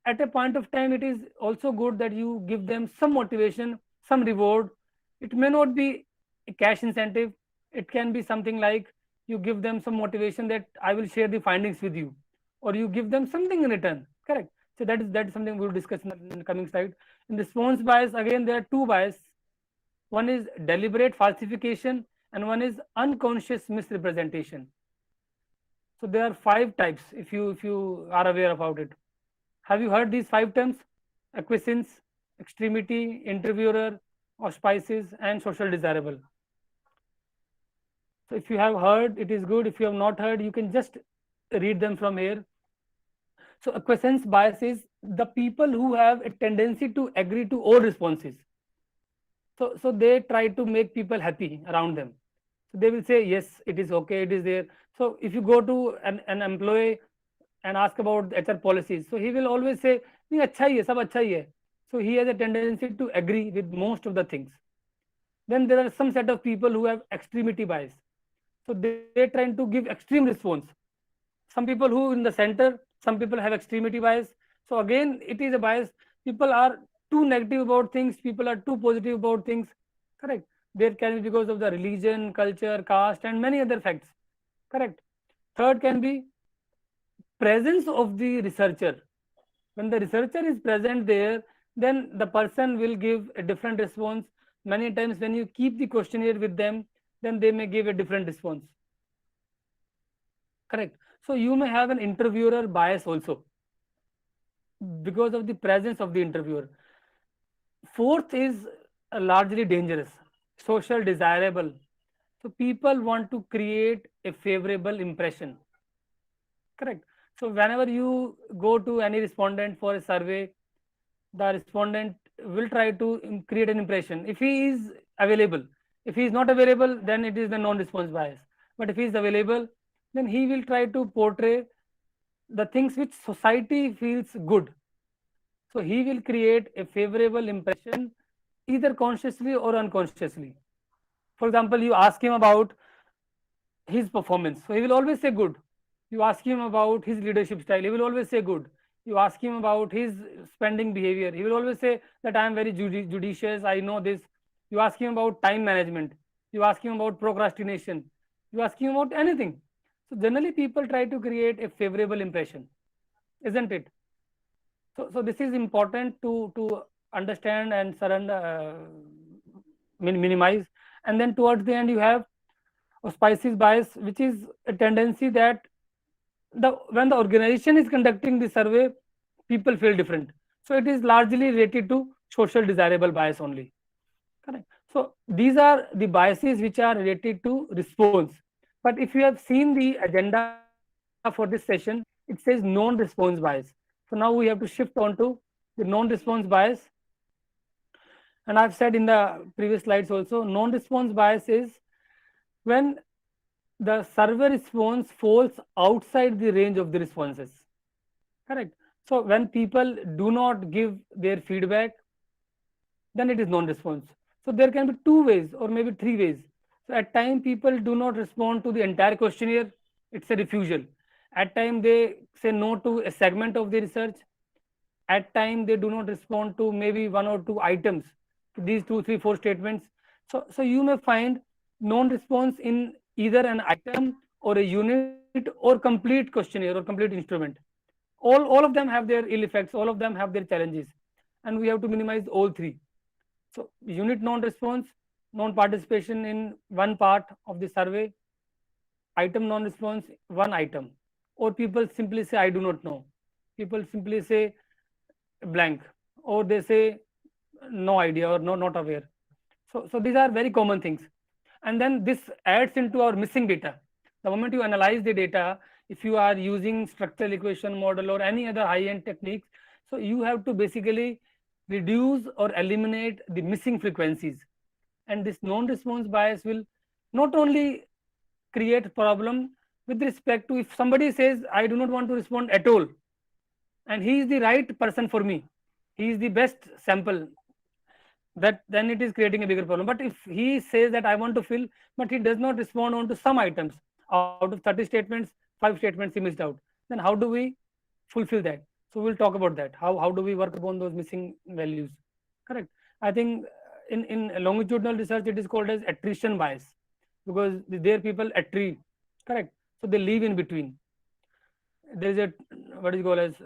at a point of time, it is also good that you give them some motivation, some reward. It may not be a cash incentive. It can be something like you give them some motivation that I will share the findings with you, or you give them something in return. Correct. So that is something we will discuss in the coming slide. In response bias, again, there are two bias. One is deliberate falsification and one is unconscious misrepresentation. So there are 5 types if you are aware about it. Have you heard these 5 terms? Acquiescence, extremity, interviewer, auspices, and social desirable. So if you have heard, it is good. If you have not heard, you can just read them from here. So acquiescence bias is the people who have a tendency to agree to all responses. So they try to make people happy around them. So they will say, yes, it is okay, it is there. So if you go to an employee and ask about HR policies, so he will always say, nahi, acha hi hai, sab acha hi hai. So he has a tendency to agree with most of the things. Then there are some set of people who have extremity bias. So they're trying to give extreme response. Some people who in the center, some people have extremity bias. So again, it is a bias. People are too negative about things, people are too positive about things. Correct. There can be because of the religion, culture, caste, and many other facts. Correct. Third can be presence of the researcher. When the researcher is present there, then the person will give a different response. Many times when you keep the questionnaire with them, then they may give a different response. Correct. So you may have an interviewer bias also because of the presence of the interviewer. Fourth is largely dangerous, social desirable. So people want to create a favorable impression. Correct. So whenever you go to any respondent for a survey, the respondent will try to create an impression. If he is available, if he is not available, then it is the non-response bias. But if he is available, then he will try to portray the things which society feels good. So he will create a favorable impression either consciously or unconsciously. For example, you ask him about his performance, so he will always say good. You ask him about his leadership style, he will always say good. You ask him about his spending behavior, he will always say that I am very judicious, I know this. You ask him about time management, you ask him about procrastination, you ask him about anything. So generally people try to create a favorable impression, isn't it? So this is important to understand and surrender, minimize. And then towards the end you have auspices bias, which is a tendency that when the organization is conducting the survey, people feel different. So it is largely related to social desirable bias only. Correct. So these are the biases which are related to response. But if you have seen the agenda for this session, it says non-response bias. So now we have to shift on to the non-response bias. And I've said in the previous slides also, non-response bias is when the survey response falls outside the range of the responses. Correct. So when people do not give their feedback, then it is non-response. So there can be 2 ways or maybe 3 ways. So at times people do not respond to the entire questionnaire, it's a refusal. At times they say no to a segment of the research. At times they do not respond to maybe 1 or 2 items, these 2, 3, 4 statements. So you may find non-response in either an item or a unit or complete questionnaire or complete instrument. All of them have their ill effects, all of them have their challenges, and we have to minimize all 3. So unit non-response, non-participation in one part of the survey, item non-response, 1 item, or people simply say I do not know, people simply say blank, or they say no idea or no, not aware. So these are very common things. And then this adds into our missing data. The moment you analyze the data, if you are using structural equation model or any other high-end techniques, so you have to basically reduce or eliminate the missing frequencies. And this non-response bias will not only create problem with respect to if somebody says I do not want to respond at all, and he is the right person for me, he is the best sample, that then it is creating a bigger problem. But if he says that I want to fill, but he does not respond on to some items, out of 30 statements, 5 statements he missed out, then how do we fulfill that? So we'll talk about that. How do we work upon those missing values? Correct. I think in longitudinal research it is called as attrition bias, because there people attrit. Correct. So they leave in between. There is a what is called as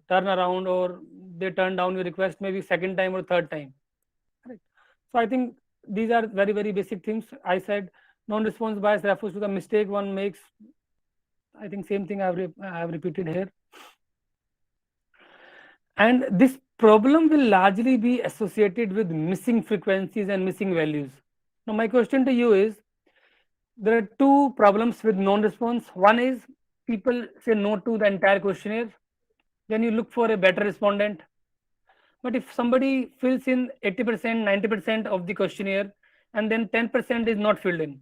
turn around, or they turn down your request maybe second time or third time. Correct. So I think these are very, very basic things. I said non-response bias refers to the mistake one makes. I think same thing I have repeated here. And this problem will largely be associated with missing frequencies and missing values. Now my question to you is, there are two problems with non-response. One is people say no to the entire questionnaire, then you look for a better respondent. But if somebody fills in 80%, 90% of the questionnaire and then 10% is not filled in,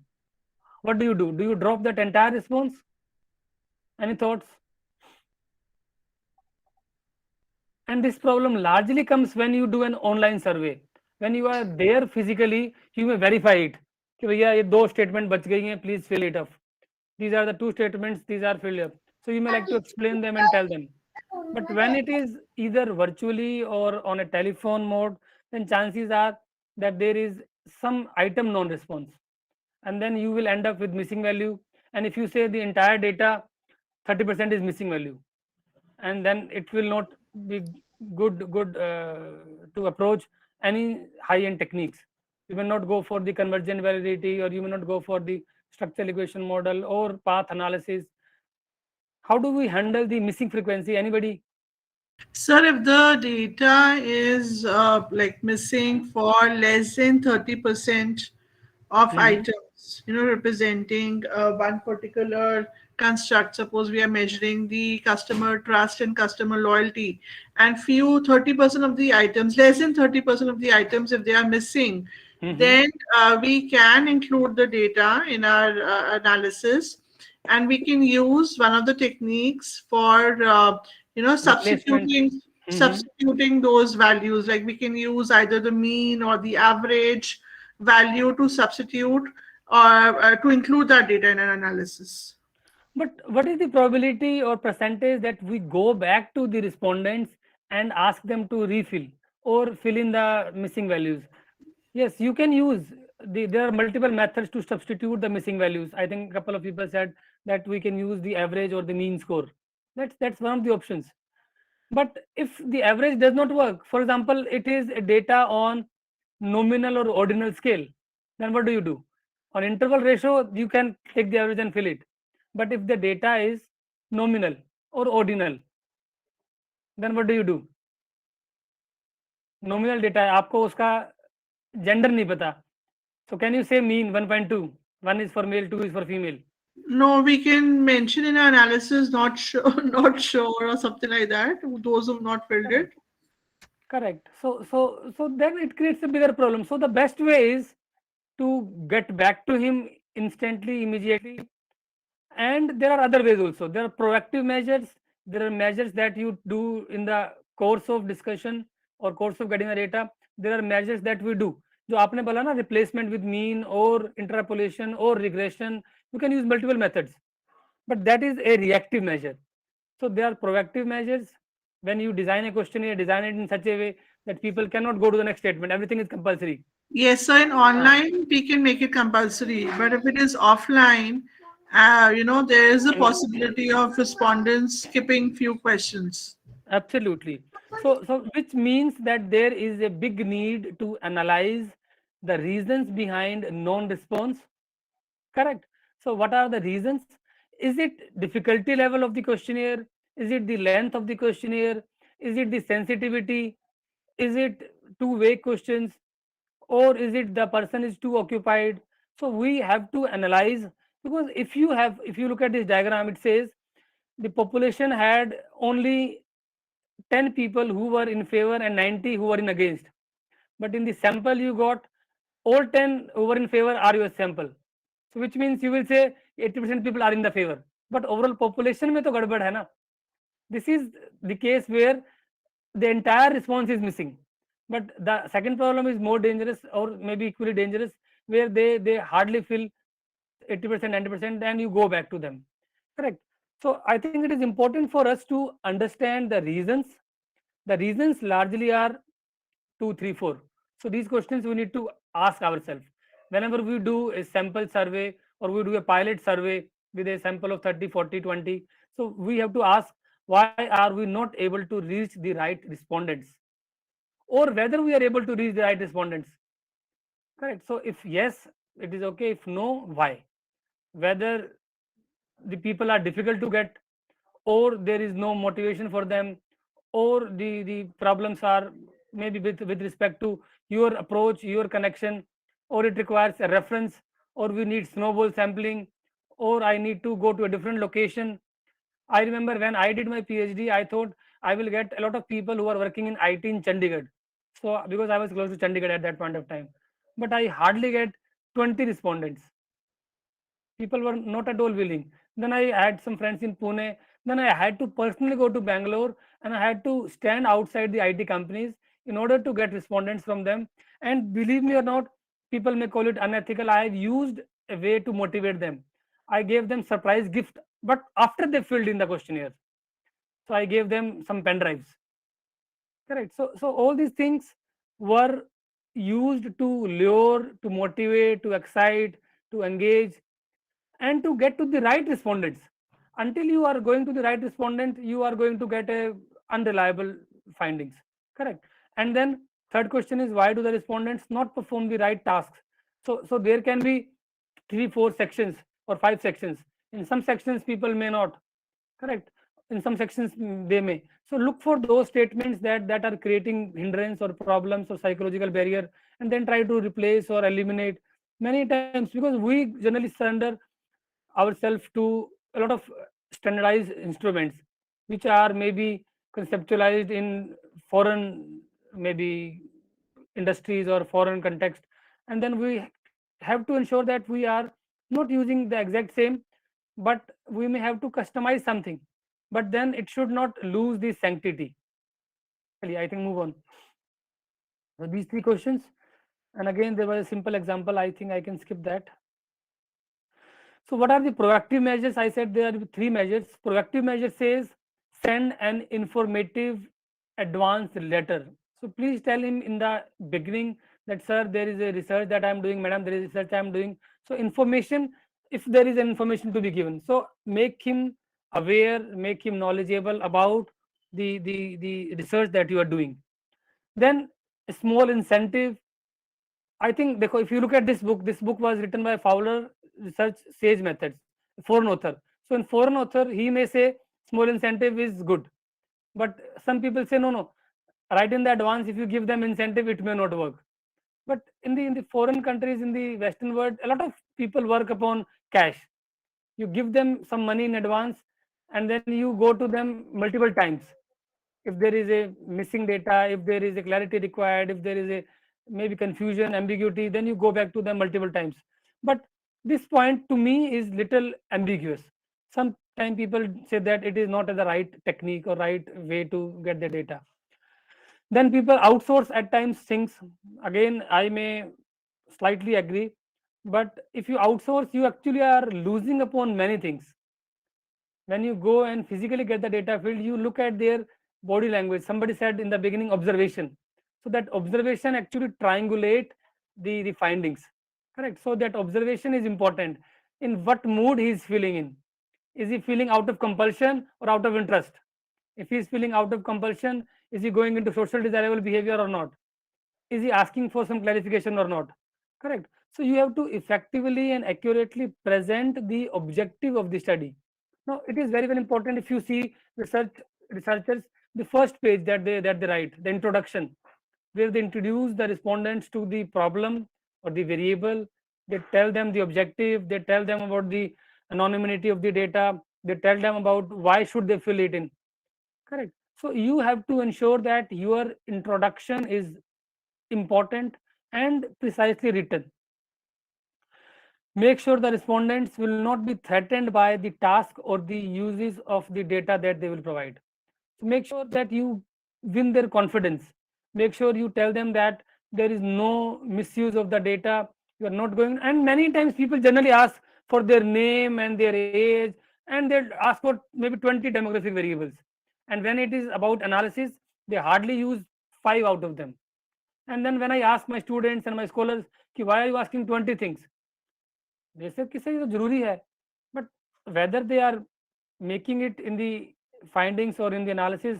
what do? Do you drop that entire response? Any thoughts? And this problem largely comes when you do an online survey. When you are there physically, you may verify it. कि भैया ये दो statement बच गई हैं, please fill it up. These are the two statements, these are filled up. So you may like to explain them and tell them. But when it is either virtually or on a telephone mode, then chances are that there is some item non-response, and then you will end up with missing value. And if you say the entire data, 30% is missing value, and then it will not be good to approach any high-end techniques. You may not go for the convergent validity, or you may not go for the structural equation model or path analysis. How do we handle the missing frequency? Anybody? Sir, if the data is like missing for less than 30% of items, representing one particular construct, suppose we are measuring the customer trust and customer loyalty, and 30% of the items, less than 30% of the items, if they are missing, then we can include the data in our analysis, and we can use one of the techniques for substituting those values. Like we can use either the mean or the average value to substitute or to include that data in an analysis. But what is the probability or percentage that we go back to the respondents and ask them to refill or fill in the missing values? Yes, you can use there are multiple methods to substitute the missing values. I think a couple of people said that we can use the average or the mean score. That's one of the options. But if the average does not work, for example, it is data on nominal or ordinal scale, then what do? On interval ratio, you can take the average and fill it. But if the data is nominal or ordinal, then what do? Nominal data है, आपको उसका gender नहीं पता. So can you say mean 1.2? 1 is for male, 2 is for female. No, we can mention in our analysis not sure, not sure, or something like that. Those who have not filled it. Correct. So then it creates a bigger problem. So the best way is to get back to him instantly, immediately. And there are other ways also. There are proactive measures. There are measures that you do in the course of discussion or course of getting the data. There are measures that we do. जो आपने बोला ना, replacement with mean or interpolation or regression, you can use multiple methods, but that is a reactive measure. So there are proactive measures. When you design a questionnaire, design it in such a way that people cannot go to the next statement. Everything is compulsory. Yes, sir. In online, we can make it compulsory, but if it is offline, there is a possibility of respondents skipping few questions. Absolutely. So which means that there is a big need to analyze the reasons behind non-response. Correct. So what are the reasons? Is it difficulty level of the questionnaire? Is it the length of the questionnaire? Is it the sensitivity? Is it too vague questions? Or is it the person is too occupied? So we have to analyze, because if you look at this diagram, it says the population had only 10 people who were in favor and 90 who were in against. But in the sample you got all 10 who were in favor are your sample. So which means you will say 80% people are in the favor. But overall population mein to gadbad hai na. This is the case where the entire response is missing. But the second problem is more dangerous, or maybe equally dangerous, where they hardly fill 80%, 90%, and you go back to them. Correct. So I think it is important for us to understand the reasons. The reasons largely are 2, 3, 4. So these questions we need to ask ourselves. Whenever we do a sample survey or we do a pilot survey with a sample of 30, 40, 20, so we have to ask, why are we not able to reach the right respondents? Or whether we are able to reach the right respondents. Correct. So if yes, it is okay. If no, why? Whether the people are difficult to get, or there is no motivation for them, or the problems are maybe with respect to your approach, your connection, or it requires a reference, or we need snowball sampling, or I need to go to a different location. I remember when I did my PhD, I thought I will get a lot of people who are working in IT in Chandigarh. So because I was close to Chandigarh at that point of time, but I hardly get 20 respondents. People were not at all willing. Then I had some friends in Pune. Then I had to personally go to Bangalore and I had to stand outside the IT companies in order to get respondents from them. And believe me or not, people may call it unethical. I have used a way to motivate them. I gave them surprise gift, but after they filled in the questionnaire. So I gave them some pen drives. Correct. So all these things were used to lure, to motivate, to excite, to engage, and to get to the right respondents. Until you are going to the right respondent, you are going to get a unreliable findings. Correct. And then third question is, why do the respondents not perform the right tasks? So there can be 3, 4 sections or 5 sections. In some sections people may not. Correct. In some sections they may. So look for those statements that are creating hindrance or problems or psychological barrier, and then try to replace or eliminate many times, because we generally surrender ourselves to a lot of standardized instruments which are maybe conceptualized in foreign maybe industries or foreign context, and then we have to ensure that we are not using the exact same, but we may have to customize something, but then it should not lose the sanctity. I think move on. So these 3 questions, and again there was a simple example, I think I can skip that. So what are the proactive measures? I said there are 3 measures. Proactive measure says send an informative advance letter. So please tell him in the beginning that, sir, there is a research that I am doing, madam, there is research I am doing. So information, if there is an information to be given, so make him aware, make him knowledgeable about the research that you are doing. Then a small incentive. I think if you look at this book was written by Fowler Research Sage Methods, foreign author. So in foreign author, he may say small incentive is good, but some people say no, right in the advance, if you give them incentive, it may not work. But in the foreign countries, in the Western world, a lot of people work upon cash. You give them some money in advance, and then you go to them multiple times. If there is a missing data, if there is a clarity required, if there is a maybe confusion, ambiguity, then you go back to them multiple times. But this point to me is little ambiguous. Sometimes people say that it is not the right technique or right way to get the data. Then people outsource at times things. Again, I may slightly agree, but if you outsource, you actually are losing upon many things. When you go and physically get the data field, you look at their body language. Somebody said in the beginning, observation. So that observation actually triangulate the findings. Correct. So that observation is important. In what mood he is feeling in. Is he feeling out of compulsion or out of interest? If he is feeling out of compulsion, is he going into social desirable behavior or not? Is he asking for some clarification or not? Correct. So you have to effectively and accurately present the objective of the study. Now it is very important. If you see researchers, the first page that they write, the introduction, where they introduce the respondents to the problem or the variable, they tell them the objective, they tell them about the anonymity of the data, they tell them about why should they fill it in. Correct. So you have to ensure that your introduction is important and precisely written. Make sure the respondents will not be threatened by the task or the uses of the data that they will provide. So make sure that you win their confidence. Make sure you tell them that there is no misuse of the data. You are not going, and many times people generally ask for their name and their age and they'll ask for maybe 20 demographic variables. And when it is about analysis, they hardly use 5 out of them. And then when I ask my students and my scholars, why are you asking 20 things? They say, zaruri hai. But whether they are making it in the findings or in the analysis,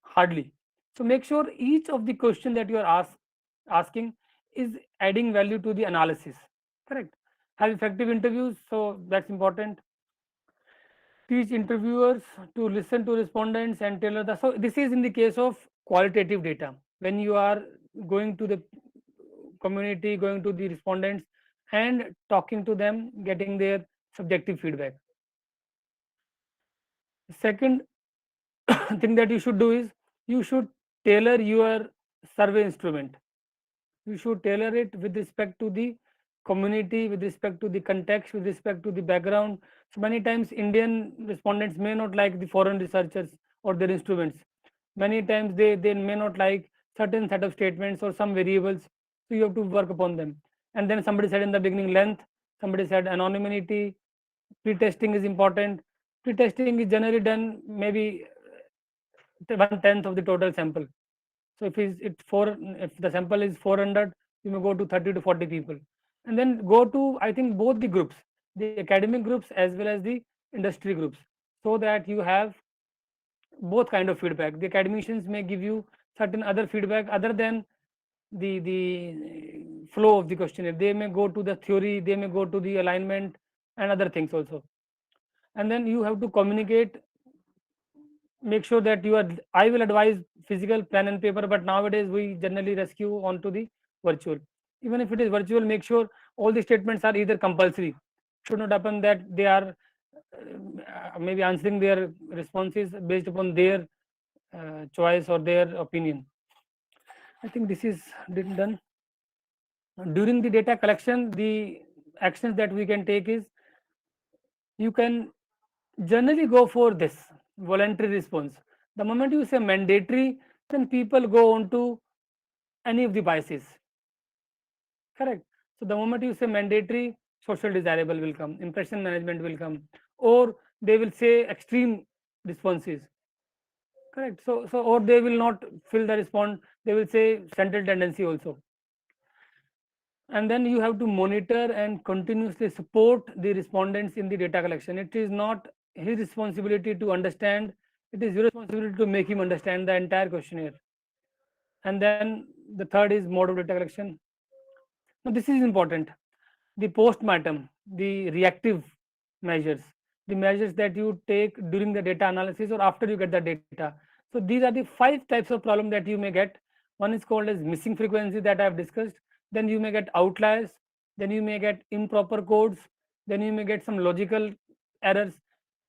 hardly. So make sure each of the question that you are asking is adding value to the analysis. Correct. Have effective interviews, so that's important. Teach interviewers to listen to respondents and tailor the. So this is in the case of qualitative data. When you are going to the community, going to the respondents and talking to them, getting their subjective feedback. Second thing that you should do is you should tailor your survey instrument. You should tailor it with respect to the community, with respect to the context, with respect to the background. So many times Indian respondents may not like the foreign researchers or their instruments. Many times they may not like certain set of statements or some variables. So you have to work upon them. And then somebody said in the beginning length, somebody said anonymity, pre-testing is important. Pre-testing is generally done maybe 1/10 of the total sample. So if the sample is 400, you may go to 30 to 40 people, and then go to, I think, both the groups, the academic groups as well as the industry groups, so that you have both kind of feedback. The academicians may give you certain other feedback other than the flow of the questionnaire. They may go to the theory, they may go to the alignment and other things also. And then you have to communicate, make sure that you are, I will advise physical pen and paper, but nowadays we generally rescue onto the virtual. Even if it is virtual, make sure all the statements are either compulsory. Should not happen that they are maybe answering their responses based upon their choice or their opinion. I think this is done. During the data collection, the actions that we can take is, you can generally go for this voluntary response. The moment you say mandatory, then people go on to any of the biases. Correct. So the moment you say mandatory, social desirable will come, impression management will come, or they will say extreme responses. Correct. So or they will not fill the response, they will say central tendency also. And then you have to monitor and continuously support the respondents in the data collection. It is not his responsibility to understand, it is your responsibility to make him understand the entire questionnaire. And then the third is mode of data collection. Now this is important. The post-mortem, the reactive measures, the measures that you take during the data analysis or after you get the data. So these are the 5 types of problem that you may get. One is called as missing frequency that I have discussed. Then you may get outliers. Then you may get improper codes. Then you may get some logical errors.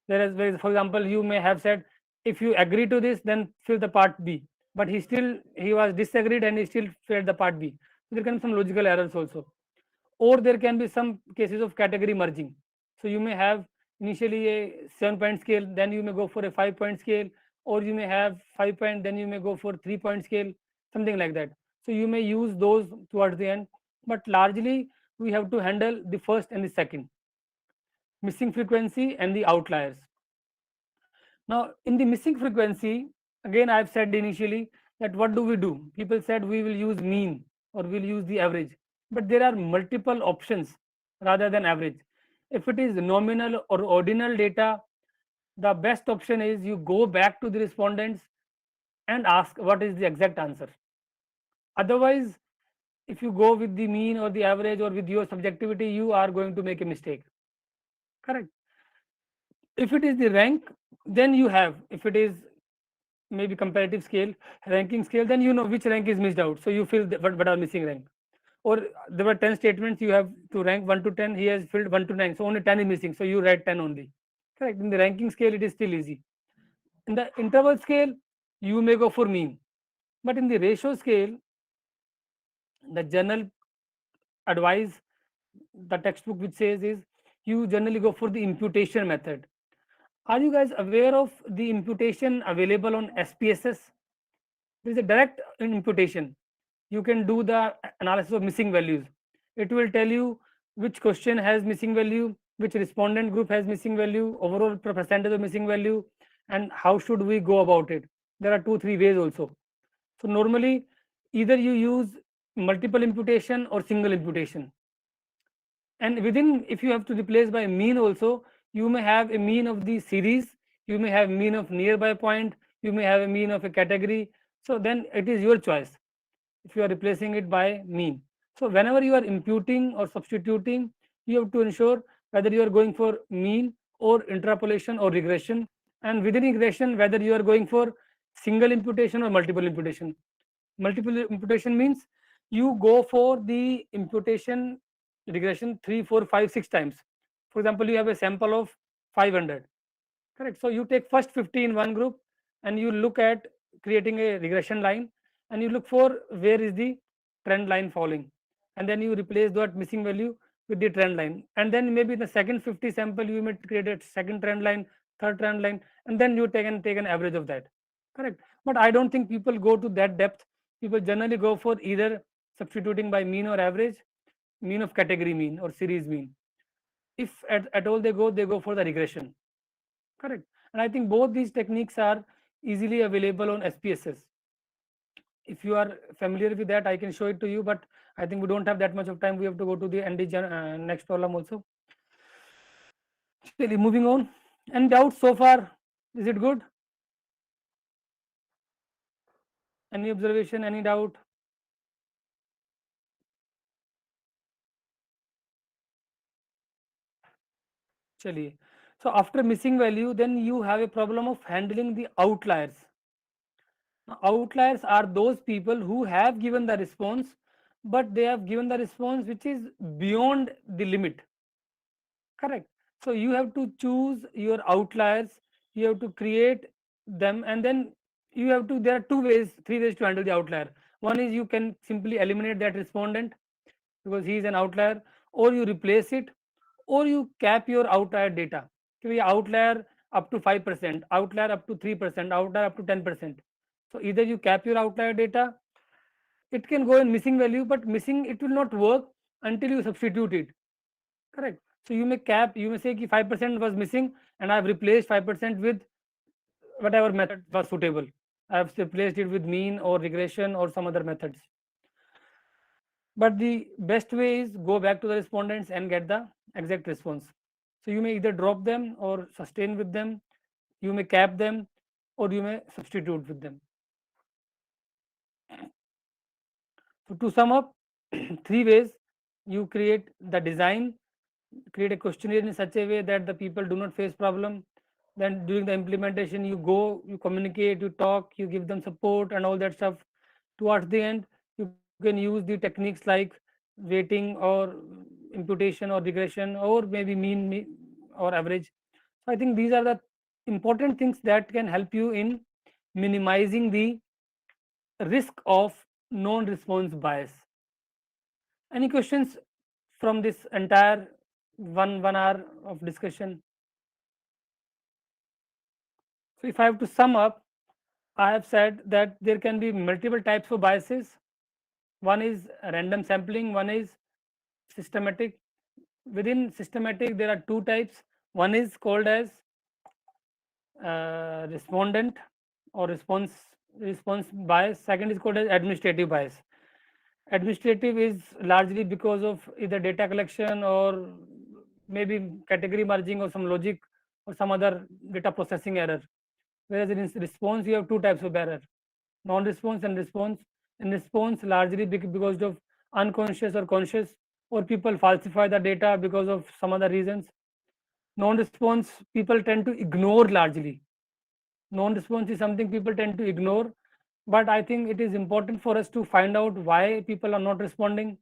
Whereas, for example, you may have said, if you agree to this, then fill the part B. But he was disagreed and he still filled the part B. So there can be some logical errors also. Or there can be some cases of category merging. So you may have initially a 7-point scale, then you may go for a 5-point scale, or you may have 5-point, then you may go for 3-point scale, something like that. So you may use those towards the end, but largely we have to handle the first and the second, missing frequency and the outliers. Now in the missing frequency, again I have said initially that what do? People said we will use mean or we'll use the average, but there are multiple options rather than average. If it is nominal or ordinal data, the best option is you go back to the respondents and ask what is the exact answer. Otherwise, if you go with the mean or the average or with your subjectivity, you are going to make a mistake. Correct. If it is the rank, then you have, if it is maybe comparative scale, ranking scale, then you know which rank is missed out. So you fill what are missing rank. Or there were 10 statements, you have to rank 1 to 10, he has filled 1 to 9, so only 10 is missing, so you write 10 only. Correct. In the ranking scale, it is still easy. In the interval scale, you may go for mean, but in the ratio scale, the general advice, the textbook which says is, you generally go for the imputation method. Are you guys aware of the imputation available on SPSS? There is a direct imputation. You can do the analysis of missing values. It will tell you which question has missing value, which respondent group has missing value, overall percentage of missing value, and how should we go about it. There are 2-3 ways also. So normally either you use multiple imputation or single imputation, and within, if you have to replace by mean also, you may have a mean of the series, you may have mean of nearby point, you may have a mean of a category. So then it is your choice if you are replacing it by mean. So whenever you are imputing or substituting, you have to ensure whether you are going for mean or interpolation or regression, and within regression whether you are going for single imputation or multiple imputation. Multiple imputation means you go for the imputation regression 3, 4, 5, 6 times. For example, you have a sample of 500, correct? So you take first 50 in one group and you look at creating a regression line, and you look for where is the trend line falling, and then you replace that missing value with the trend line, and then maybe the second 50 sample you may create a second trend line, third trend line, and then you take an average of that, correct? But I don't think people go to that depth. People generally go for either substituting by mean or average, mean of category mean or series mean. If at all they go for the regression, correct? And I think both these techniques are easily available on SPSS. If you are familiar with that, I can show it to you, but I think we don't have that much of time. We have to go to the next problem also. Still moving on. Any doubts so far? Is it good? Any observation, any doubt? Chaliye. So after missing value, then you have a problem of handling the outliers. Now, outliers are those people who have given the response, but they have given the response which is beyond the limit, correct? So you have to choose your outliers, you have to create them, and then you have to, there are 2 ways, 3 ways to handle the outlier. One is you can simply eliminate that respondent because he is an outlier, or you replace it, or you cap your outlier data. So outlier up to 5%, outlier up to 3%, outlier up to 10%. So either you cap your outlier data, it can go in missing value, but missing, it will not work until you substitute it, correct? So you may cap, you may say 5% was missing and I have replaced 5% with whatever method was suitable. I have replaced it with mean or regression or some other methods. But the best way is go back to the respondents and get the exact response. So you may either drop them or sustain with them, you may cap them, or you may substitute with them. So to sum up, 3 ways: you create the design, create a questionnaire in such a way that the people do not face problem. Then during the implementation, you go, you communicate, you talk, you give them support and all that stuff. Towards the end, you can use the techniques like weighting or imputation or regression or maybe mean or average. So I think these are the important things that can help you in minimizing the risk of non-response bias. Any questions from this entire one hour of discussion? So if I have to sum up, I have said that there can be multiple types of biases. One is random sampling, one is systematic. Within systematic, there are 2 types. One is called as respondent or response bias. Second is called as administrative bias. Administrative is largely because of either data collection or maybe category merging or some logic or some other data processing error. Whereas in response, you have 2 types of error: non-response and response. In response, largely because of unconscious or conscious, or people falsify the data because of some other reasons. Non-response, people tend to ignore largely. Non-response is something people tend to ignore, but I think it is important for us to find out why people are not responding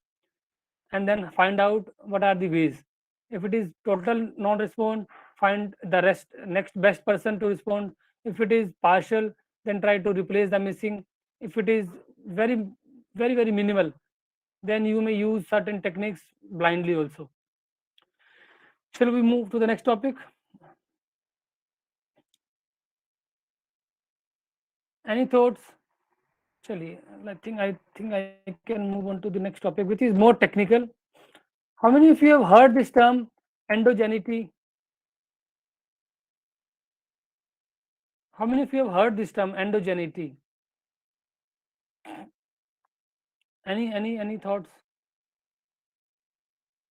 and then find out what are the ways. If it is total non-response, find the next best person to respond. If it is partial, then try to replace the missing. If it is very minimal, then you may use certain techniques blindly also. Shall we move to the next topic? Any thoughts? Actually, I think I can move on to the next topic, which is more technical. How many of you have heard this term Endogeneity. How many of you have heard this term, endogeneity? Any thoughts?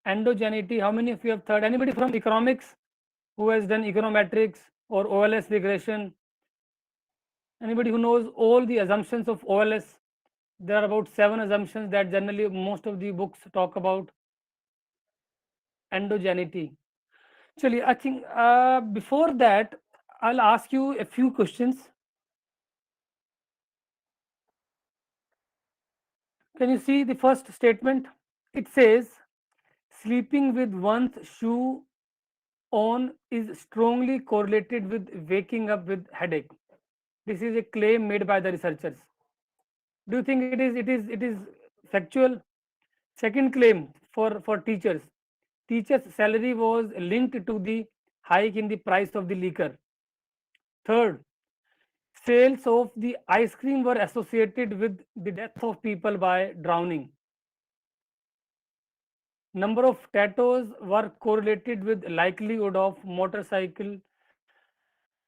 Endogeneity, how many of you have heard? Anybody from economics who has done econometrics or OLS regression? Anybody who knows all the assumptions of OLS? There are about 7 assumptions that generally most of the books talk about. Endogeneity. Actually, I think before that, I'll ask you a few questions. Can you see the first statement? It says, sleeping with one's shoe on is strongly correlated with waking up with headache. This is a claim made by the researchers. Do you think it is factual? Second claim for teachers. Teachers' salary was linked to the hike in the price of the liquor. Third, sales of the ice cream were associated with the death of people by drowning. Number of tattoos were correlated with likelihood of motorcycle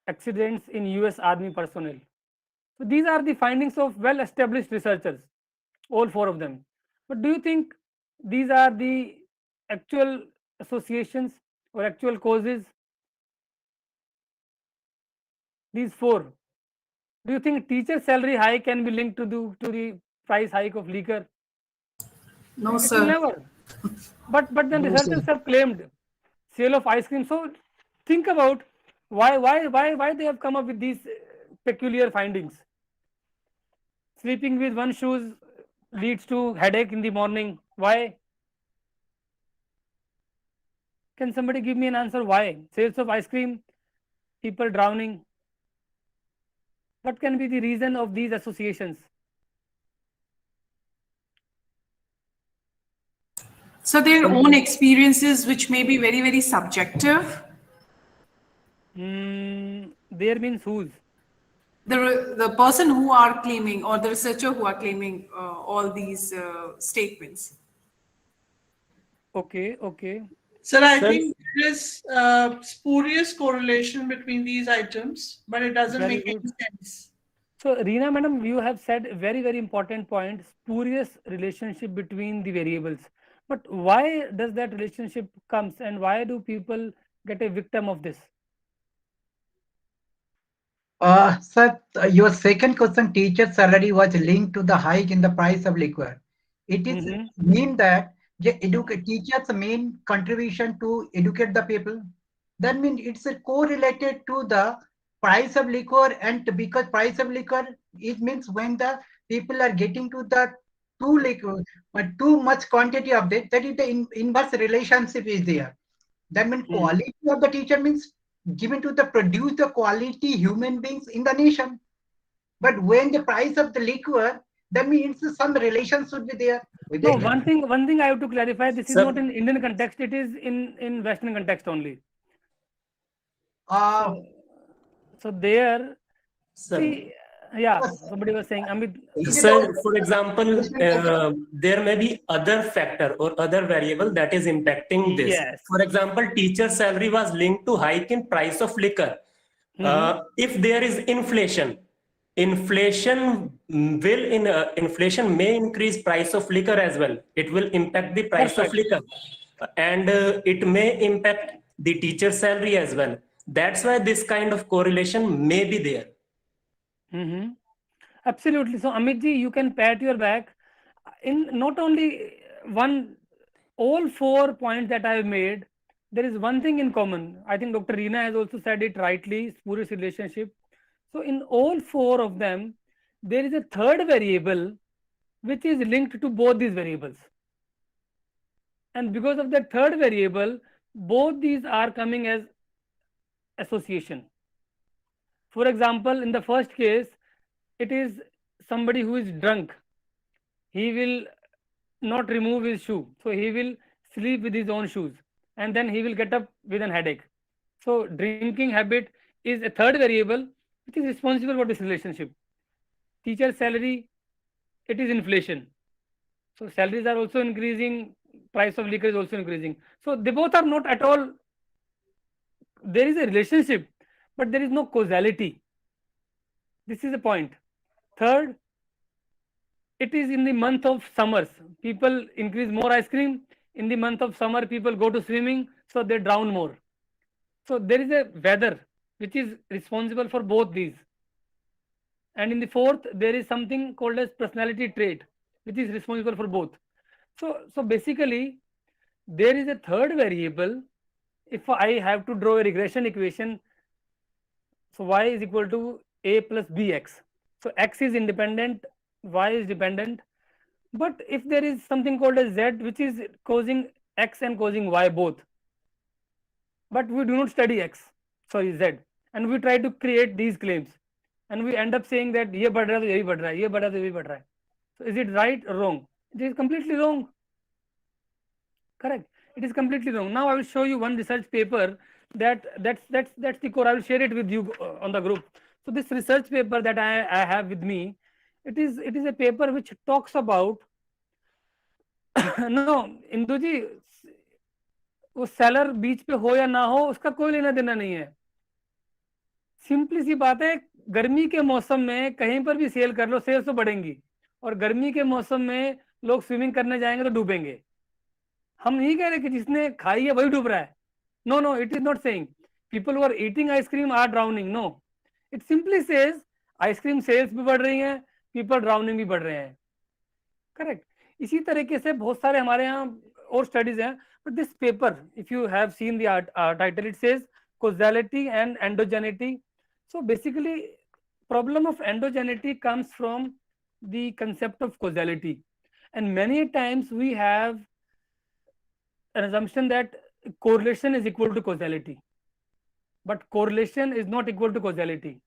accidents in US Army personnel. So these are the findings of well-established researchers, all 4 of them. But do you think these are the actual associations or actual causes? These 4. Do you think teacher salary hike can be linked to the price hike of liquor? No, it sir. Will never. But then researchers have claimed sale of ice cream. So think about why they have come up with these peculiar findings. Sleeping with one shoes leads to headache in the morning. Why? Can somebody give me an answer why? Sales of ice cream, people drowning. What can be the reason of these associations? So their own experiences, which may be very, very subjective. There means whose? The person who are claiming, or the researcher who are claiming all these statements. Okay. Sir, I think there is spurious correlation between these items, but it doesn't make any sense. So, Reena madam, you have said a very, very important point, spurious relationship between the variables. But why does that relationship comes, and why do people get a victim of this? Sir, your second question, teacher salary was linked to the hike in the price of liquor. It is mean that teachers' main contribution to educate the people. That means it's correlated to the price of liquor, and because price of liquor, it means when the people are getting to the too much quantity of that is the inverse relationship is there. That means quality of the teacher means given to the produce the quality human beings in the nation. But when the price of the liquor, that means some relation should be there. No, one thing I have to clarify, this is not in Indian context, it is in Western context only. So there, see, yeah, somebody was saying, Amit. Sir, for example, there may be other factor or other variable that is impacting this. Yes. For example, teacher salary was linked to hike in price of liquor. If there is inflation may increase price of liquor as well. It will impact the price of liquor, and it may impact the teacher salary as well. That's why this kind of correlation may be there. Absolutely. So Amitji, you can pat your back. In not only all 4 points that I have made, there is one thing in common. I think Dr. Reena has also said it rightly, spurious relationship. So in all 4 of them, there is a third variable which is linked to both these variables. And because of that third variable, both these are coming as association. For example, in the first case, it is somebody who is drunk. He will not remove his shoe. So he will sleep with his own shoes. And then he will get up with an headache. So drinking habit is a third variable which is responsible for this relationship. Teacher salary, it is inflation. So salaries are also increasing, price of liquor is also increasing. So they both are not at all there is a relationship, but there is no causality. This is the point. Third, it is in the month of summers. People increase more ice cream. In the month of summer, people go to swimming, so they drown more. So there is a weather which is responsible for both these. And in the fourth, there is something called as personality trait, which is responsible for both. So basically, there is a third variable. If I have to draw a regression equation, so y is equal to a plus bx. So x is independent, y is dependent. But if there is something called as z, which is causing x and causing y both, but we do not study z, and we try to create these claims, and we end up saying that ye बढ़ रहा है तो यही बढ़ रहा है, ये बढ़ रहा है तो यही बढ़ रहा है. So is it right or wrong? It is completely wrong. Correct. It is completely wrong. Now I will show you one research paper that's the core. I will share it with you on the group. So this research paper that I have with me, it is a paper which talks about no, Indu जी, वो seller बीच पे हो या ना हो उसका कोई लेना देना नहीं है. सिंपली सी बात है, गर्मी के मौसम में कहीं पर भी सेल कर लो, सेल्स तो बढ़ेंगी, और गर्मी के मौसम में लोग स्विमिंग करने जाएंगे तो डूबेंगे. हम नहीं कह रहे कि जिसने खाई है वही डूब रहा है. No no, it is not saying people who are eating ice cream are drowning. No, it simply says ice cream sales भी बढ़ रही हैं, पीपल ड्राउनिंग भी बढ़ रहे हैं. करेक्ट. इसी तरीके से बहुत सारे हमारे यहाँ और स्टडीज हैं. But this paper, if you have seen the title, it says causality and endogeneity. So basically, problem of endogeneity comes from the concept of causality, and many times we have an assumption that correlation is equal to causality, but correlation is not equal to causality.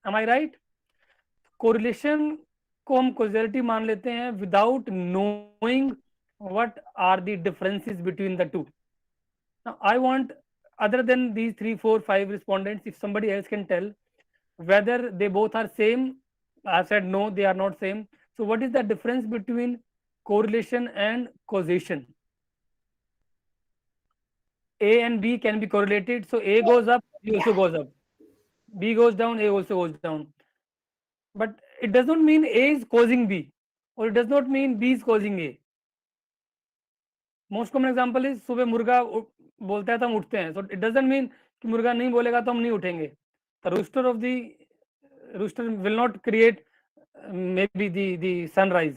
Am I right? Correlation को हम causality मान लेते हैं without knowing what are the differences between the two. Now I want, other than these 3, 4, 5 respondents, if somebody else can tell whether they both are same. I said no, they are not same. So what is the difference between correlation and causation? A and B can be correlated. So A goes up, B also goes up. B goes down, A also goes down. But it does not mean A is causing B, or it does not mean B is causing A. Most common example is सुबह मुर्गा बोलता है तो हम उठते हैं. So it doesn't mean कि मुर्गा नहीं बोलेगा तो हम नहीं उठेंगे. The rooster will not create maybe the sunrise.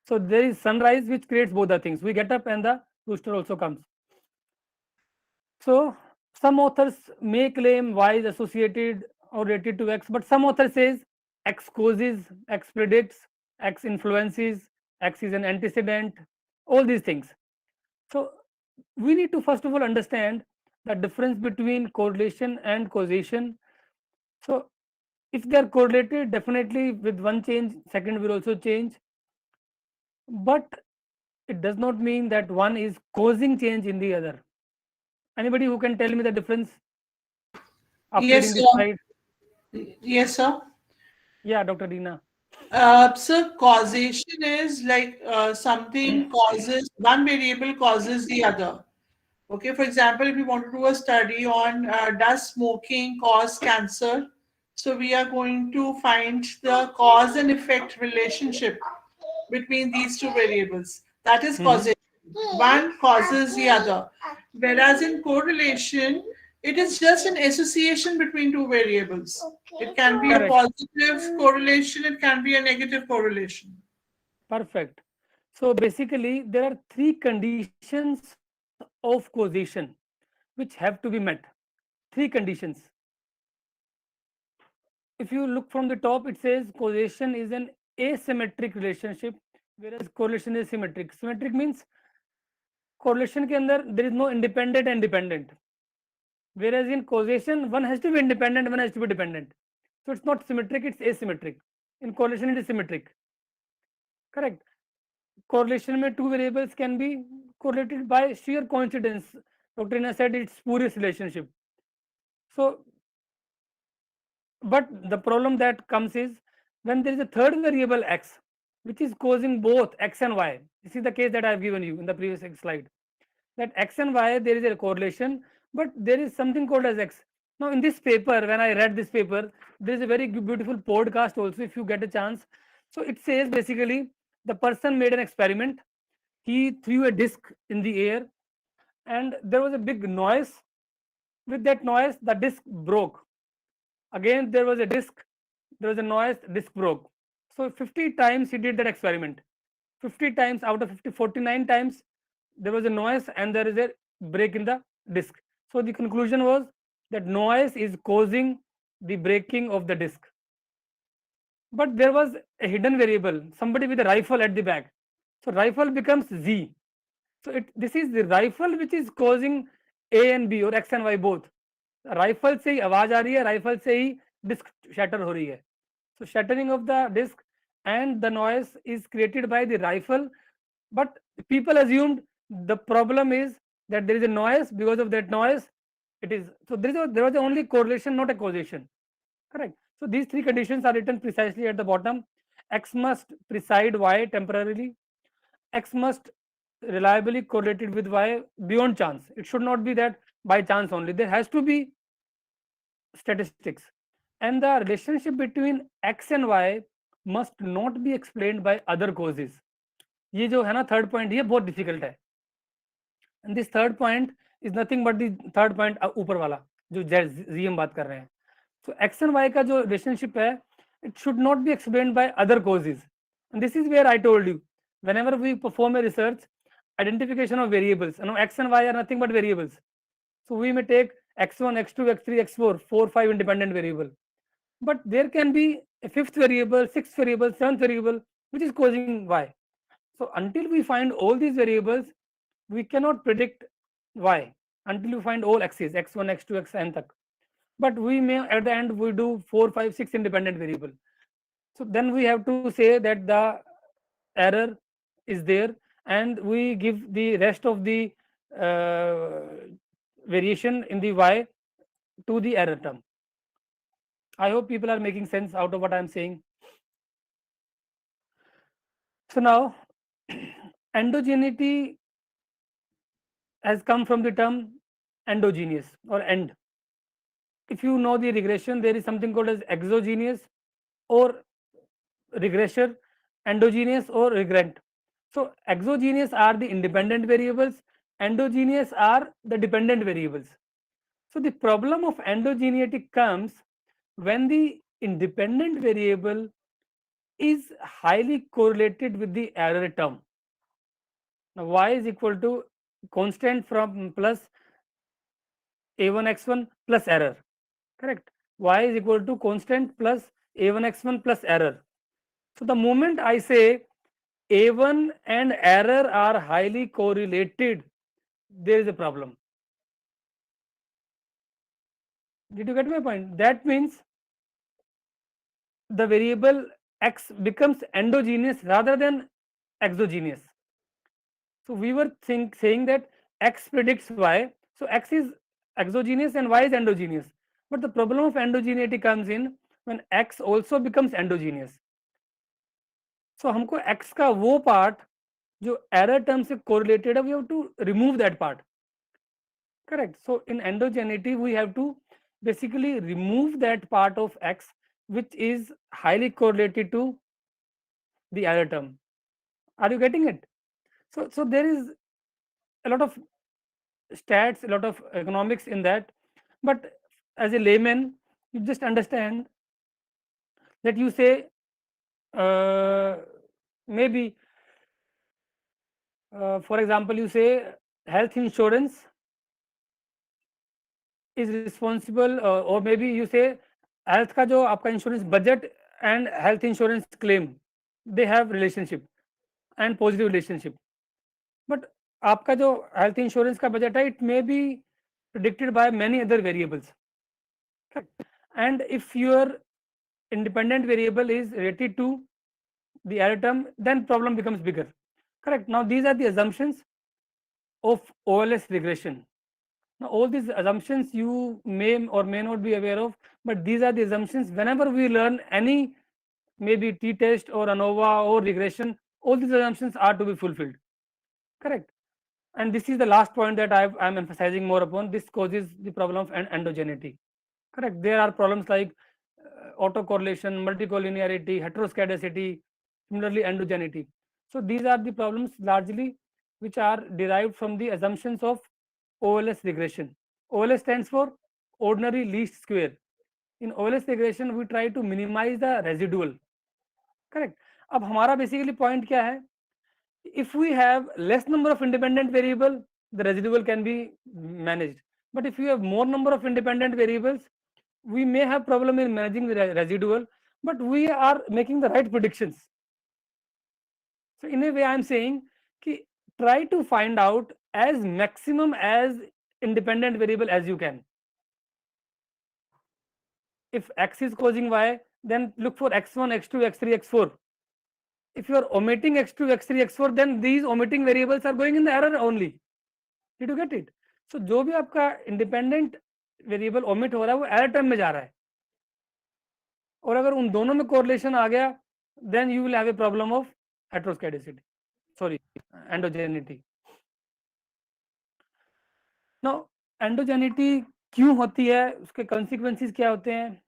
So there is sunrise which creates both the things. We get up and the rooster also comes. So some authors may claim Y is associated or related to X, but some author says X causes, X predicts, X influences, X is an antecedent, all these things. So we need to first of all understand the difference between correlation and causation. So if they are correlated, definitely with one change, second will also change. But it does not mean that one is causing change in the other. Anybody who can tell me the difference? Yes, sir. Yes, sir. Yeah, Dr. Dina. So causation is like something causes, one variable causes the other. Okay, for example, if we want to do a study on does smoking cause cancer, so we are going to find the cause and effect relationship between these two variables. That is causation. One causes the other. Whereas in correlation, it is just an association between two variables. It can be a positive correlation, it can be a negative correlation. Perfect. So basically, there are 3 conditions of causation which have to be met. 3 conditions. If you look from the top, it says causation is an asymmetric relationship, whereas correlation is symmetric. Symmetric means correlation के अंदर there is no independent and dependent, whereas in causation one has to be independent, one has to be dependent. So it's not symmetric, it's asymmetric. In correlation it is symmetric. Correct. Correlation में 2 variables can be correlated by sheer coincidence. Dr. Ina said it's spurious relationship. So, but the problem that comes is when there is a third variable X, which is causing both X and Y. This is the case that I have given you in the previous slide. That X and Y, there is a correlation, but there is something called as X. Now in this paper, when I read this paper, there is a very beautiful podcast also, if you get a chance. So it says basically the person made an experiment. He threw a disc in the air and there was a big noise. With that noise, the disc broke. Again, there was a disc, there was a noise, disc broke. So 50 times he did that experiment. 50 times out of 50, 49 times there was a noise and there is a break in the disc. So the conclusion was that noise is causing the breaking of the disc. But there was a hidden variable, somebody with a rifle at the back. So rifle becomes Z. So this is the rifle which is causing A and B or X and Y both. Rifle से ही आवाज आ रही है, rifle से ही disc shutter हो रही है. So shattering of the disc and the noise is created by the rifle, but people assumed the problem is that there is a noise. Because of that noise, it is, so there was only correlation, not a causation. Correct. So these three conditions are written precisely at the bottom. X must precede Y temporarily. X must reliably correlated with Y beyond chance. It should not be that by chance only. There has to be statistics. And the relationship between X and Y must not be explained by other causes. ये जो है ना third point, ये बहुत difficult है. And this third point is nothing but the third point ऊपर वाला जो Z हम बात कर रहे हैं. So X and Y का जो relationship है, it should not be explained by other causes. And this is where I told you, whenever we perform a research, identification of variables, you know, X and Y are nothing but variables. So we may take X1, X2, X3, X4, 4, 5 independent variable. But there can be a fifth variable, sixth variable, seventh variable, which is causing Y. So until we find all these variables, we cannot predict Y until we find all X's, X1, X2, Xn tak. But we may at the end we do 4, 5, 6 independent variable. So then we have to say that the error is there and we give the rest of the variation in the Y to the error term. I hope people are making sense out of what I am saying. So now endogeneity has come from the term endogenous or end. If you know the regression, there is something called as exogenous or regressor, endogenous or regrent. So exogenous are the independent variables, endogenous are the dependent variables. So the problem of endogeneity comes when the independent variable is highly correlated with the error term. Now Y is equal to constant from plus A1x1 plus error. Correct. Y is equal to constant plus A1x1 plus error. So the moment I say A1 and error are highly correlated, there is a problem. Did you get my point? That means the variable X becomes endogenous rather than exogenous. So we were saying that X predicts Y. So X is exogenous and Y is endogenous. But the problem of endogeneity comes in when X also becomes endogenous. So हमको X का वो part जो error term से correlated है, we have to remove that part. Correct. So in endogeneity, we have to basically remove that part of X which is highly correlated to the error term. Are you getting it? So there is a lot of stats, a lot of economics in that. But as a layman, you just understand that you say maybe, for example, you say health insurance is responsible, or maybe you say health का जो आपका insurance budget and health insurance claim, they have relationship and positive relationship. But आपका जो health insurance का budget है, it may be predicted by many other variables. And if your independent variable is related to the error term, then problem becomes bigger. Correct. Now these are the assumptions of OLS regression. Now all these assumptions you may or may not be aware of, but these are the assumptions whenever we learn any maybe t-test or ANOVA or regression, all these assumptions are to be fulfilled. Correct. And this is the last point that I'm emphasizing more upon. This causes the problem of endogeneity. Correct. There are problems like autocorrelation, multicollinearity, heteroscedasticity, similarly endogeneity. So these are the problems largely which are derived from the assumptions of OLS regression. OLS stands for ordinary least square. In OLS regression, we try to minimize the residual. Correct. अब हमारा basically point क्या है? If we have less number of independent variable, the residual can be managed. But if you have more number of independent variables, we may have problem in managing the residual, but we are making the right predictions. So in a way, I'm saying ki try to find out as maximum as independent variable as you can. If X is causing Y, then look for X1, X2, X3, X4. If you are omitting X2, X3, X4, then these omitting variables are going in the error only. Did you get it? So जो भी आपका independent variable omit हो रहा है वो error term में जा रहा है. और अगर उन दोनों में correlation आ गया, then you will have a problem of heteroscedasticity. Sorry, endogeneity. Now, endogeneity क्यों होती है? उसके consequences क्या होते हैं?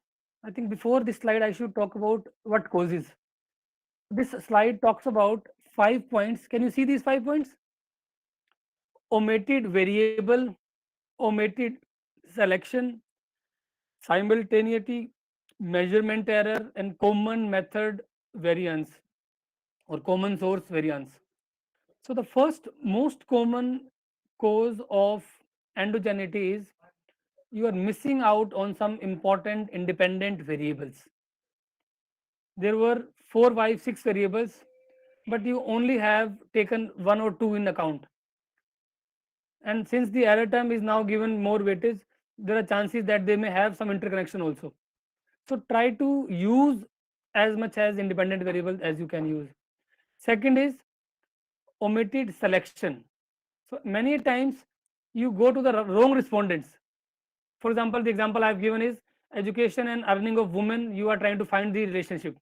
I think before this slide, I should talk about what causes. This slide talks about 5 points. Can you see these 5 points? Omitted variable, omitted selection, simultaneity, measurement error, and common method variance or common source variance. So the first most common cause of endogeneity is you are missing out on some important independent variables. There were 4, 5, 6 variables, but you only have taken 1 or 2 in account. And since the error term is now given more weightage, there are chances that they may have some interconnection also. So try to use as much as independent variables as you can use. Second is omitted selection. So many times you go to the wrong respondents. For example, the example I've given is education and earning of women. You are trying to find the relationship,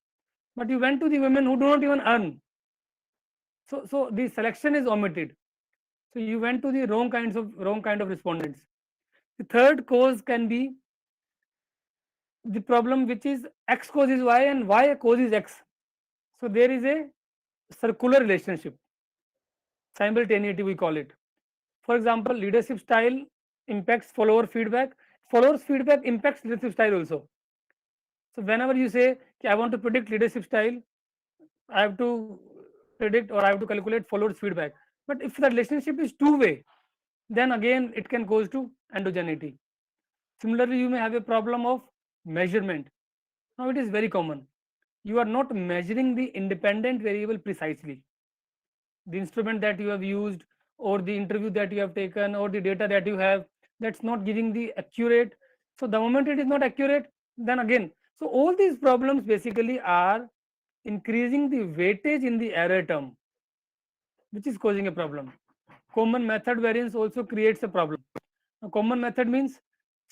but you went to the women who do not even earn. So the selection is omitted. So you went to the wrong kind of respondents. The third cause can be the problem which is X causes Y and Y causes X. So there is a circular relationship. Simultaneity we call it. For example, leadership style impacts follower feedback. Followers feedback impacts leadership style also. So whenever you say, I want to predict leadership style, I have to predict or I have to calculate followers feedback. But if the relationship is two-way, then again it can cause to endogeneity. Similarly, you may have a problem of measurement. Now it is very common. You are not measuring the independent variable precisely. The instrument that you have used or the interview that you have taken or the data that you have, that's not giving the accurate. So the moment it is not accurate, then again, so all these problems basically are increasing the weightage in the error term, which is causing a problem. Common method variance also creates a problem. A common method means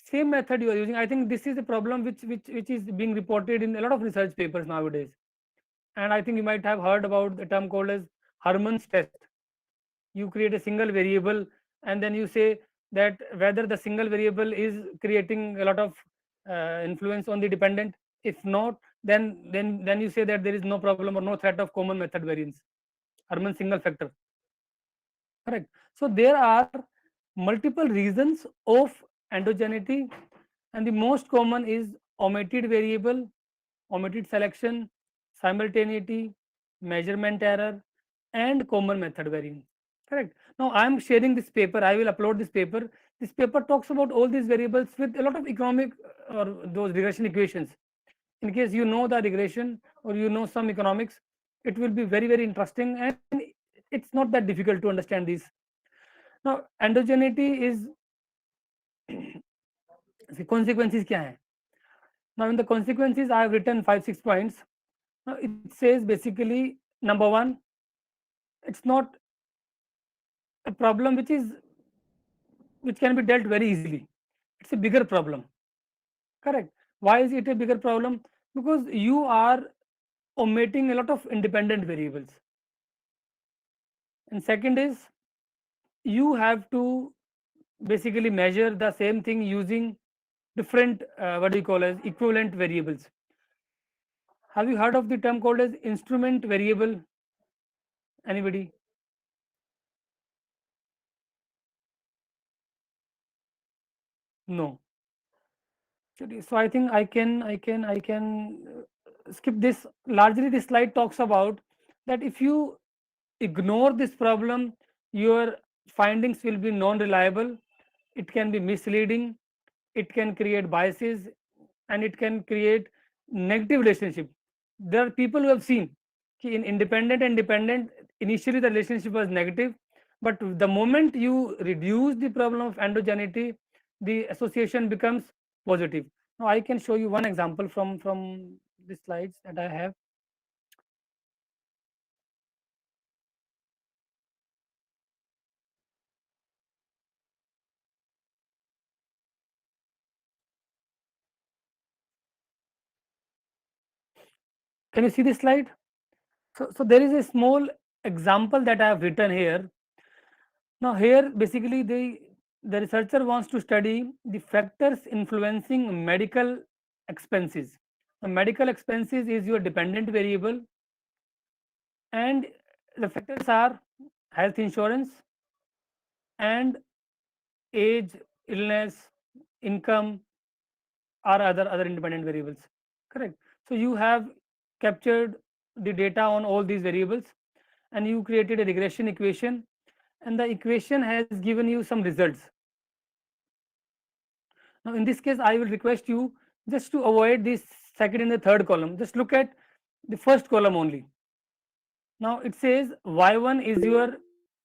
same method you are using. I think this is a problem which is being reported in a lot of research papers nowadays. And I think you might have heard about the term called as Herman's test. You create a single variable and then you say that whether the single variable is creating a lot of influence on the dependent. If not, then you say that there is no problem or no threat of common method variance. Herman's single factor. Correct. So there are multiple reasons of endogeneity, and the most common is omitted variable, omitted selection, simultaneity, measurement error, and common method variance. Correct. Now I am sharing this paper. I will upload this paper. This paper talks about all these variables with a lot of economic or those regression equations. In case you know the regression or you know some economics, it will be very, very interesting, and it's not that difficult to understand these. Now endogeneity is the consequences kya hai? Now in the consequences I have written 5-6 points. Now it says basically, number one, it's not a problem which can be dealt very easily. It's a bigger problem. Correct. Why is it a bigger problem? Because you are omitting a lot of independent variables. And second is you have to basically measure the same thing using different what do you call as equivalent variables. Have you heard of the term called as instrument variable? Anybody? No. So I think I can skip this. Largely this slide talks about that if you ignore this problem, your findings will be non-reliable, it can be misleading, it can create biases, and it can create negative relationship. There are people who have seen in independent and dependent, initially the relationship was negative, but the moment you reduce the problem of endogeneity, the association becomes positive. Now I can show you one example from the slides that I have. Can you see this slide? So there is a small example that I have written here. Now here basically the researcher wants to study the factors influencing medical expenses. The medical expenses is your dependent variable, and the factors are health insurance and age, illness, income, or other independent variables. Correct. So you have captured the data on all these variables and you created a regression equation, and the equation has given you some results. Now in this case I will request you just to avoid this second and the third column, just look at the first column only. Now it says y1 is your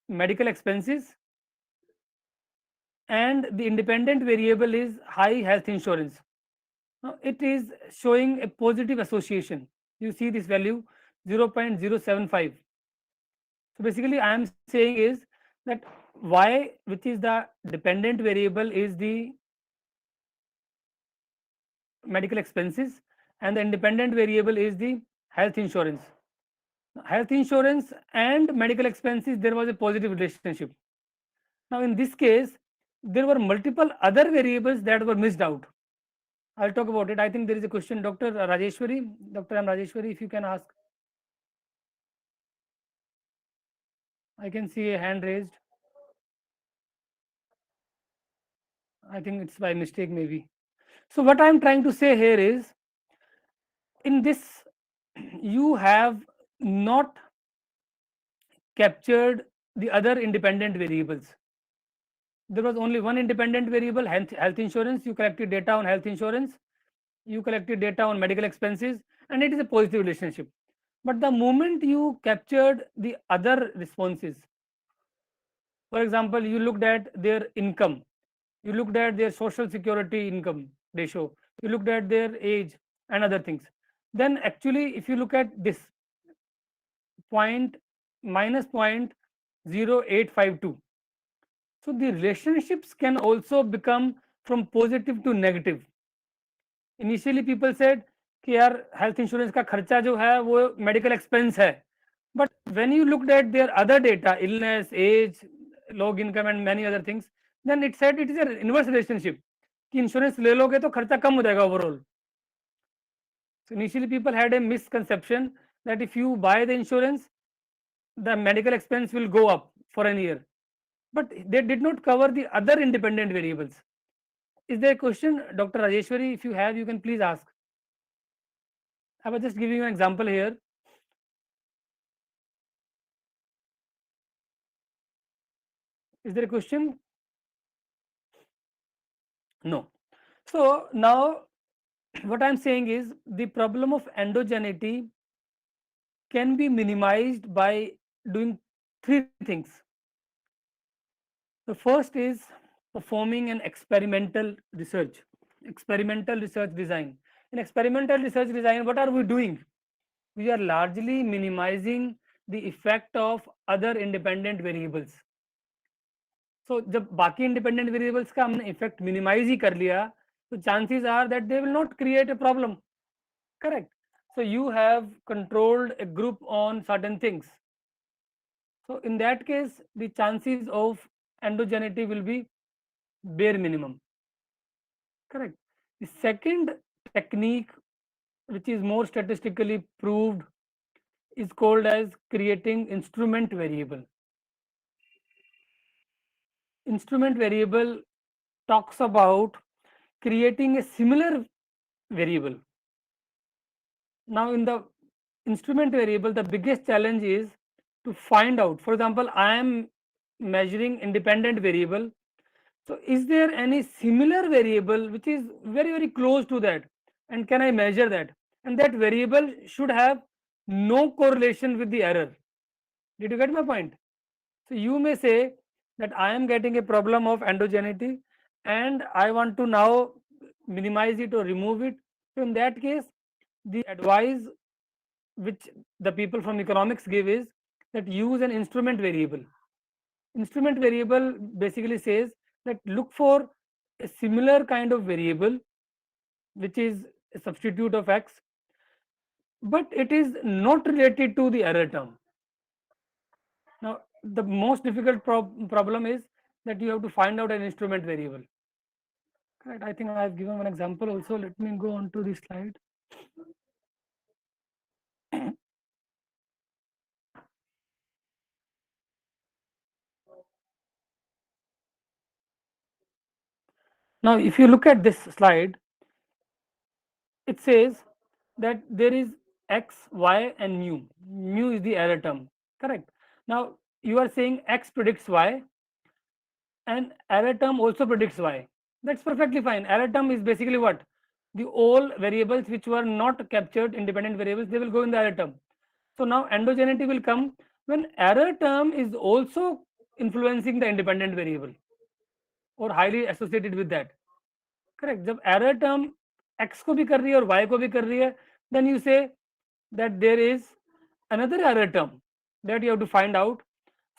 medical expenses and the independent variable is high health insurance. Now it is showing a positive association. You see this value 0.075. So basically I am saying is that y, which is the dependent variable, is the medical expenses and the independent variable is the health insurance. Health insurance and medical expenses, there was a positive relationship. Now in this case there were multiple other variables that were missed out. I'll talk about it. I think there is a question. Dr. Rajeshwari, Dr. M. Rajeshwari, if you can ask. I can see a hand raised. I think it's by mistake maybe. So what I'm trying to say here is, in this you have not captured the other independent variables. There was only one independent variable, health insurance. You collected data on health insurance, you collected data on medical expenses, and it is a positive relationship. But the moment you captured the other responses, for example, you looked at their income, you looked at their social security income ratio, you looked at their age and other things, then actually if you look at this point minus 0.0852, so the relationships can also become from positive to negative. Initially people said कि यार health insurance का खर्चा जो है वो medical expense है, but when you looked at their other data, illness, age, low income and many other things, then it said it is an inverse relationship कि insurance ले लोगे तो खर्चा कम हो जाएगा overall. So initially people had a misconception that if you buy the insurance, the medical expense will go up for a year, but they did not cover the other independent variables. Is there a question, Dr. Rajeshwari? If you have, you can please ask. I was just giving you an example here. Is there a question? No. So now what I'm saying is the problem of endogeneity can be minimized by doing three things. The first is performing an experimental research design. In experimental research design, what are we doing? We are largely minimizing the effect of other independent variables. So जब बाकी independent variables का हमने effect minimize ही कर लिया, so chances are that they will not create a problem. Correct. So you have controlled a group on certain things. So in that case, the chances of endogeneity will be bare minimum. Correct. The second technique, which is more statistically proved, is called as creating instrument variable. Instrument variable talks about creating a similar variable. Now, in the instrument variable, the biggest challenge is to find out. For example, I am measuring independent variable. So, is there any similar variable which is very, very close to that? And can I measure that? And that variable should have no correlation with the error. Did you get my point? So, you may say that I am getting a problem of endogeneity and I want to now minimize it or remove it. So, in that case, the advice which the people from economics give is that use an instrument variable. Instrument variable basically says that look for a similar kind of variable which is a substitute of x, but it is not related to the error term. Now, the most difficult problem is that you have to find out an instrument variable. Correct. I think I have given one example also. Let me go on to the slide. Now, if you look at this slide, it says that there is x, y, and mu. Mu is the error term. Correct. Now, you are saying x predicts y, and error term also predicts y. That's perfectly fine. Error term is basically what? The all variables which were not captured, independent variables, they will go in the error term. So now endogeneity will come when error term is also influencing the independent variable or highly associated with that. Correct. जब error term x को भी कर रही है और y को भी कर रही है, then you say that there is another error term that you have to find out.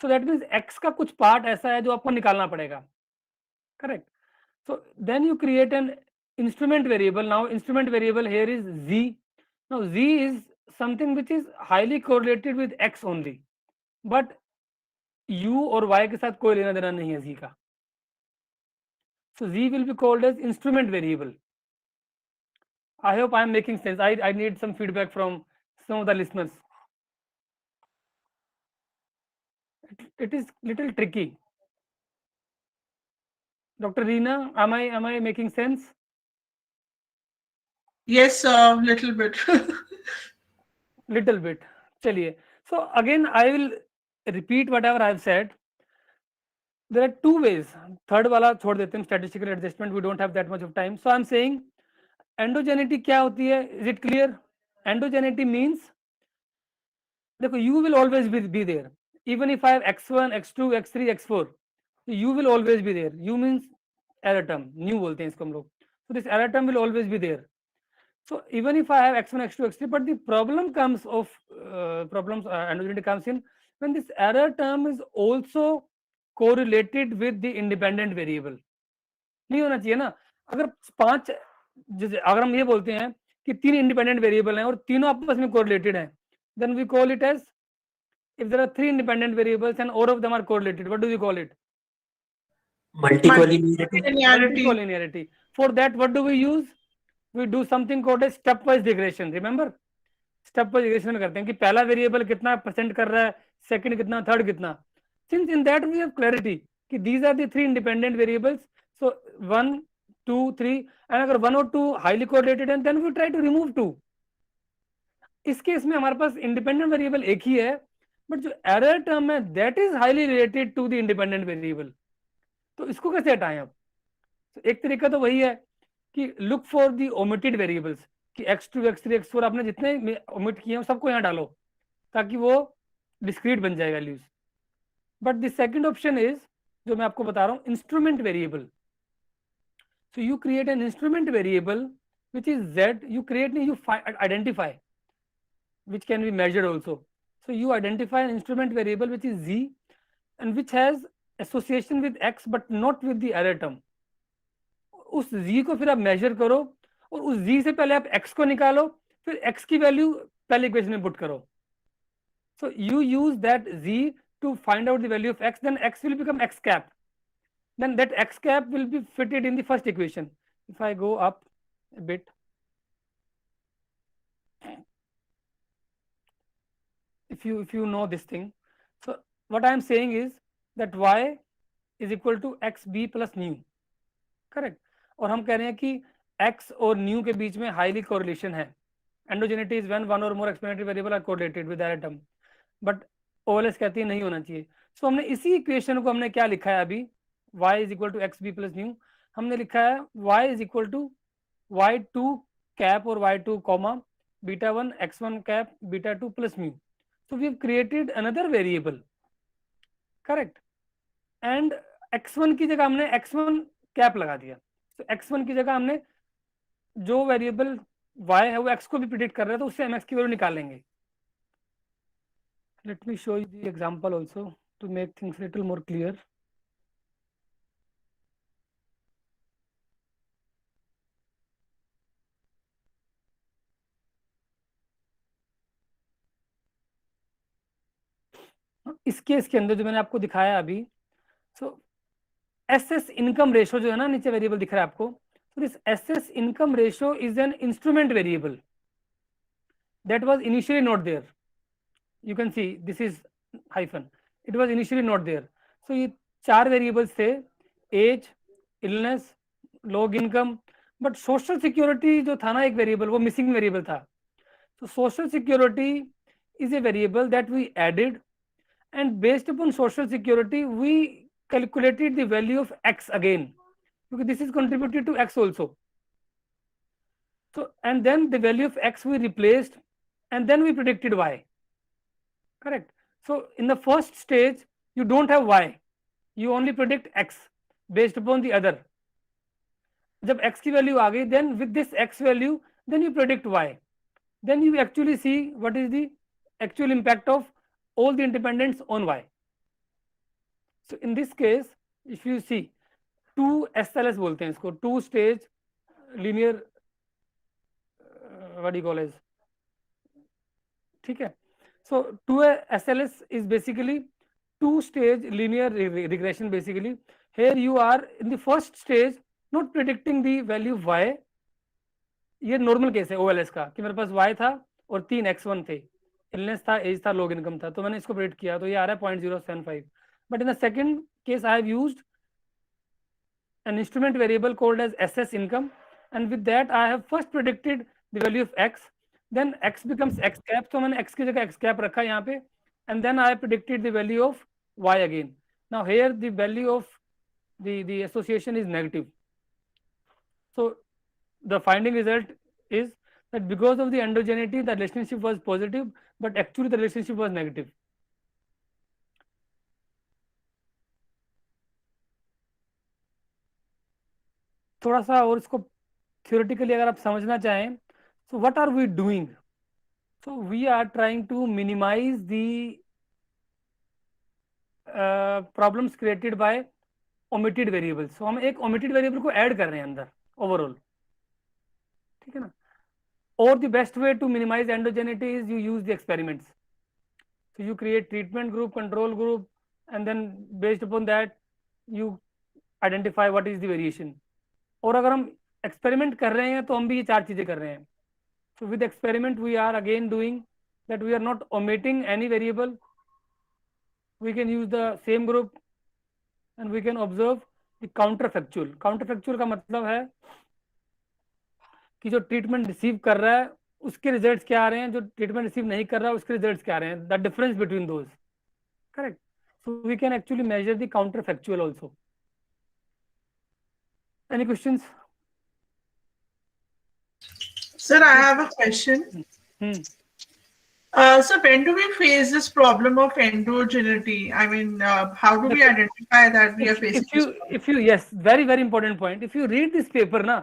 So that means x का कुछ part ऐसा है जो आपको निकालना पड़ेगा. Correct. So then you create an instrument variable. Now instrument variable here is z. Now z is something which is highly correlated with x only, but u और y के साथ कोई लेना देना नहीं है z का. So z will be called as instrument variable. I hope I am making sense. I need some feedback from some of the listeners. It is little tricky. Dr. Reena, am I making sense? Yes, a little bit. Little bit. Chaliye. So again, I will repeat whatever I have said. There are two ways. Third wala chhod dete hain, statistical adjustment. We don't have that much of time. So I'm saying endogeneity kya hoti hai? Is it clear? Endogeneity means u will always be there. Even if I have x1, x2, x3, x4, u will always be there. U means error term. Nu bolte hain isko hum log. So this error term will always be there. So even if I have x1, x2, x3, but the problem comes of endogeneity comes in when this error term is also correlated with the independent variable. नहीं होना चाहिए ना. अगर पांच, अगर हम ये बोलते हैं कि तीन independent variable हैं और तीनों आपस में correlated हैं, then we call it as, if there are three independent variables and all of them are correlated, what do we call it? Multicollinearity. For that, what do we use? We do something called a stepwise regression. Remember, stepwise regression में करते हैं कि पहला variable कितना percent कर रहा है, second कितना, third कितना. Since in that we have clarity कि these are the three independent variables. So 1, 2, 3, and अगर 1 और 2 highly correlated and then we try to remove 2. इस केस में हमारे पास independent variable एक ही है, but जो error term है that is highly related to the independent variable. तो इसको कैसे हटाएं अब? तो एक तरीका तो वही है कि look for the omitted variables कि x2, x3, x4 आपने जितने omit किए हैं सबको यहाँ डालो ताकि वो discrete बन जाए values. But the second option is जो मैं आपको बता रहा हूँ instrument variable. So you create an instrument variable which is z. You identify, which can be measured also. So you identify an instrument variable which is z and which has association with x but not with the error term. उस z को फिर आप measure करो और उस z से पहले आप x को निकालो, फिर x की value पहले equation में put करो. So you use that z to find out the value of x, then x will become x cap. then that x cap will be fitted in the first equation. If I go up a bit, if you know this thing, so what I am saying is that y is equal to xb plus nu, correct. और हम कह रहे हैं कि x और nu के बीच में highly correlation है. Endogeneity is when one or more explanatory variable are correlated with that term, but OLS कहती है नहीं होना चाहिए. So हमने इसी इक्वेशन को हमने क्या लिखा है अभी, y is equal to xb plus nu, हमने लिखा है y is equal to y2 cap और y2 comma beta1 x1 cap beta2 plus mu. So we have created another variable, correct, and x1 की जगह हमने x1 cap लगा दिया. So x1 की जगह हमने जो वेरिएबल y है वो x को भी प्रिडिक्ट कर रहा है, तो उससे हम x की वैल्यू निकालेंगे. Let me show you the example also to make things little more clear. इस केस के अंदर जो मैंने आपको दिखाया अभी, सो एसएस इनकम रेशो जो है ना, नीचे वेरिएबल दिख रहा है आपको, so this SS income ratio is an instrument variable that was initially not there. You can see this is hyphen, it was initially not there. So ये 4 वेरिएबल्स थे, age, illness, log income, but social security जो था ना एक variable, वो missing variable था. So social security is a variable that we added, and based upon social security we calculated the value of x again, because this is contributed to x also. So and then the value of x we replaced, and then we predicted y, correct. So in the first stage you don't have y, you only predict x based upon the other. जब x की value आ गई, then with this x value then you predict y, then you actually see what is the actual impact of all the independents on y. So in this case if you see 2 SLS बोलते हैं इसको, 2 stage linear what do you call as, ठीक है. So 2 SLS is basically 2 stage linear regression. Basically here you are in the first stage not predicting the value of y. ये normal case है OLS का कि मेरे पास y था और 3 x1 थे, इलनेस था, एज था, लॉग इनकम था, तो मैंने इसको प्रेडिक्ट किया, तो ये आ रहा है 0.075. But in the second case I have used an instrument variable called as SS income, and with that I have first predicted the value of x, then x becomes x cap, so मैंने x की जगह x cap रखा यहाँ पे, and then I predicted the value of y again. Now here the value of the association is negative. So the finding result is that because of the endogeneity the relationship was positive, but actually the relationship was negative. थोड़ा सा और इसको theoretically अगर आप समझना चाहें, so what are we doing? So we are trying to minimize the problems created by omitted variables. So हम एक omitted variable को add कर रहे हैं अंदर overall, ठीक है ना. Or the best way to minimize endogeneity is you use the experiments. So you create treatment group, control group, and then based upon that you identify what is the variation. और अगर हम experiment कर रहे हैं तो हम भी ये 4 चीजें कर रहे हैं. So with experiment we are again doing that, we are not omitting any variable, we can use the same group and we can observe the counterfactual. Counterfactual का मतलब है कि जो ट्रीटमेंट रिसीव कर रहा है उसके रिजल्ट्स क्या आ रहे हैं, जो ट्रीटमेंट रिसीव नहीं कर रहा है उसके रिजल्ट्स क्या आ रहे हैं, the difference between those, correct. So we can actually measure the counterfactual also. Any questions? Sir, I have a question. So when do we face this problem of endogeneity? I mean, how do we identify that we are facing this problem? If you, yes, very, very important point. If you read this paper, na,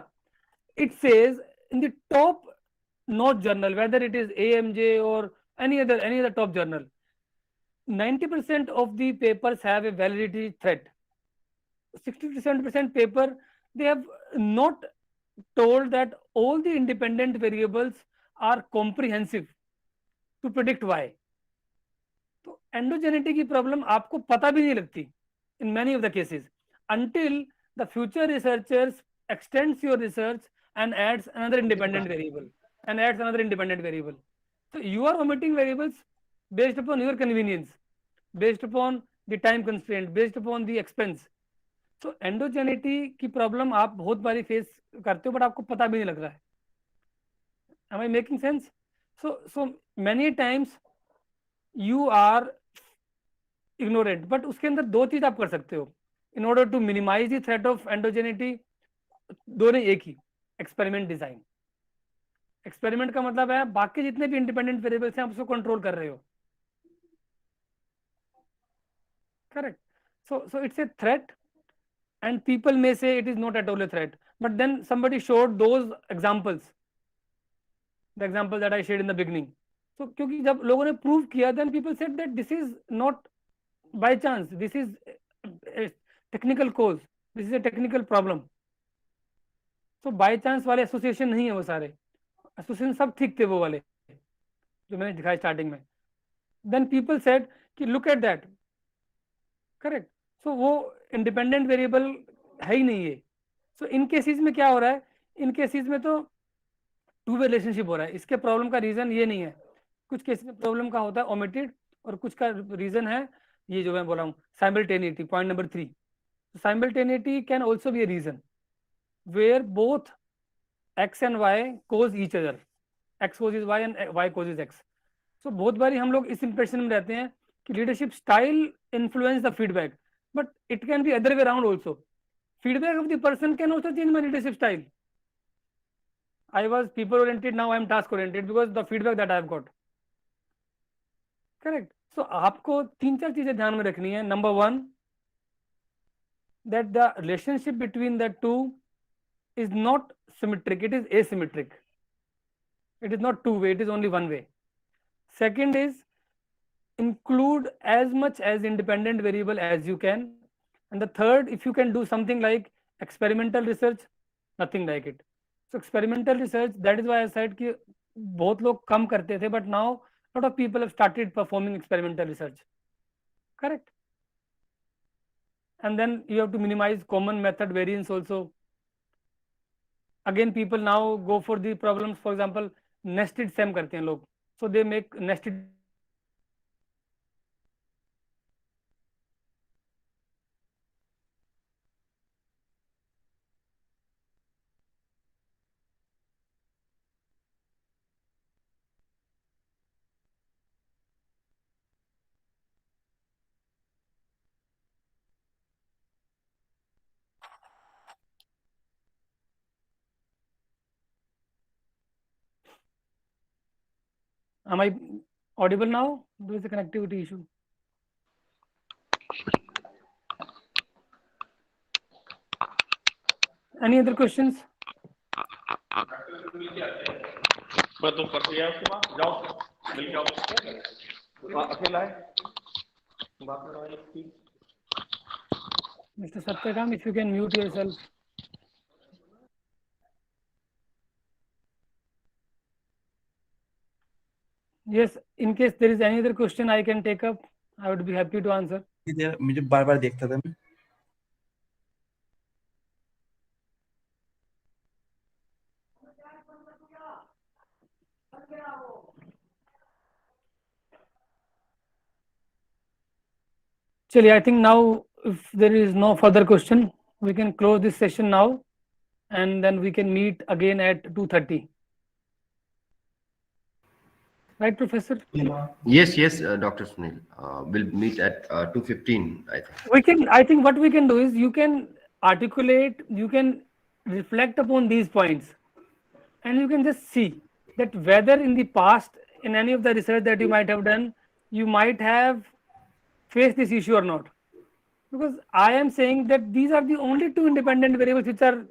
it says in the top notch journal, whether it is AMJ or any other top journal, 90% of the papers have a validity threat. 60 to 70% paper, they have not told that all the independent variables are comprehensive to predict y. तो endogeneity की problem आपको पता भी नहीं लगती in many of the cases. until the future researchers extends your research and adds another independent variable and adds another independent variable. So you are omitting variables based upon your convenience, based upon the time constraint, based upon the expense. So endogeneity की problem आप बहुत बारी face करते हो, but आपको पता भी नहीं लग रहा है. Am I making sense? So many times you are ignorant, but उसके अंदर दो चीज आप कर सकते हो in order to minimize the threat of endogeneity. दोनों एक ही, एक्सपेरिमेंट डिजाइन. एक्सपेरिमेंट का मतलब है बाकी जितने भी इंडिपेंडेंट वेरिएबल्स हैं आप उसको कंट्रोल कर रहे हो. Correct. So it's a threat, and people may say it is not at all a threat. But then somebody showed those examples, the example that I shared in the beginning. So क्योंकि जब लोगों ने prove किया, then people said that this is not by chance, this is a technical cause, this is a technical problem. So by chance वाले association नहीं है वो सारे, एसोसिएशन सब ठीक थे वो वाले जो मैंने दिखाया स्टार्टिंग में. Then people said कि look at that. करेक्ट. सो वो इंडिपेंडेंट वेरिएबल है ही नहीं है. सो इन केसेस में क्या हो रहा है, इन केसेस में तो टू वे रिलेशनशिप हो रहा है. इसके प्रॉब्लम का रीजन ये नहीं है. कुछ केसेस में प्रॉब्लम का होता है ओमिटेड, और कुछ का रीजन है ये जो मैं बोला हूँ simultaneity. Point number 3, simultaneity can also be a reason where both X and Y cause each other. X causes Y and Y causes X. So बहुत बारी हम लोग इस इंप्रेशन में रहते हैं कि leadership style influence the feedback, but it can be other way around also. Feedback of the person can also change my leadership style. I was people oriented, now I am task oriented because the feedback that I have got. Correct. So आपको 3-4 चीजें ध्यान में रखनी है. Number 1, that the relationship between the two is not symmetric, it is asymmetric. It is not two way, it is only one way. Second is, include as much as independent variable as you can. And the third, if you can do something like experimental research, nothing like it. So experimental research, that is why I said कि बहुत लोग कम करते थे, but now a lot of people have started performing experimental research. Correct. And then you have to minimize common method variance also. Again, people now go for the problems, for example, nested SEM करते हैं लोग. So they make nested. Am I audible now? There is a connectivity issue. Any other questions? मैं तो कर दिया उसके बाद जाओ मिल जाओ अकेला है बात कर रहा है. Mr. Satyakam, if you can mute yourself. Yes, in case there is any other question I can take up, I would be happy to answer. मुझे बार-बार देखता था मैं. Chaliye, I think now if there is no further question, we can close this session now, and then we can meet again at 2:30. Right, Professor? Yes, Dr. Sunil. We'll meet at 2:15, I think. I think what we can do is you can articulate, you can reflect upon these points, and you can just see that whether in the past, in any of the research that you might have done, you might have faced this issue or not. Because I am saying that these are the only two independent variables which are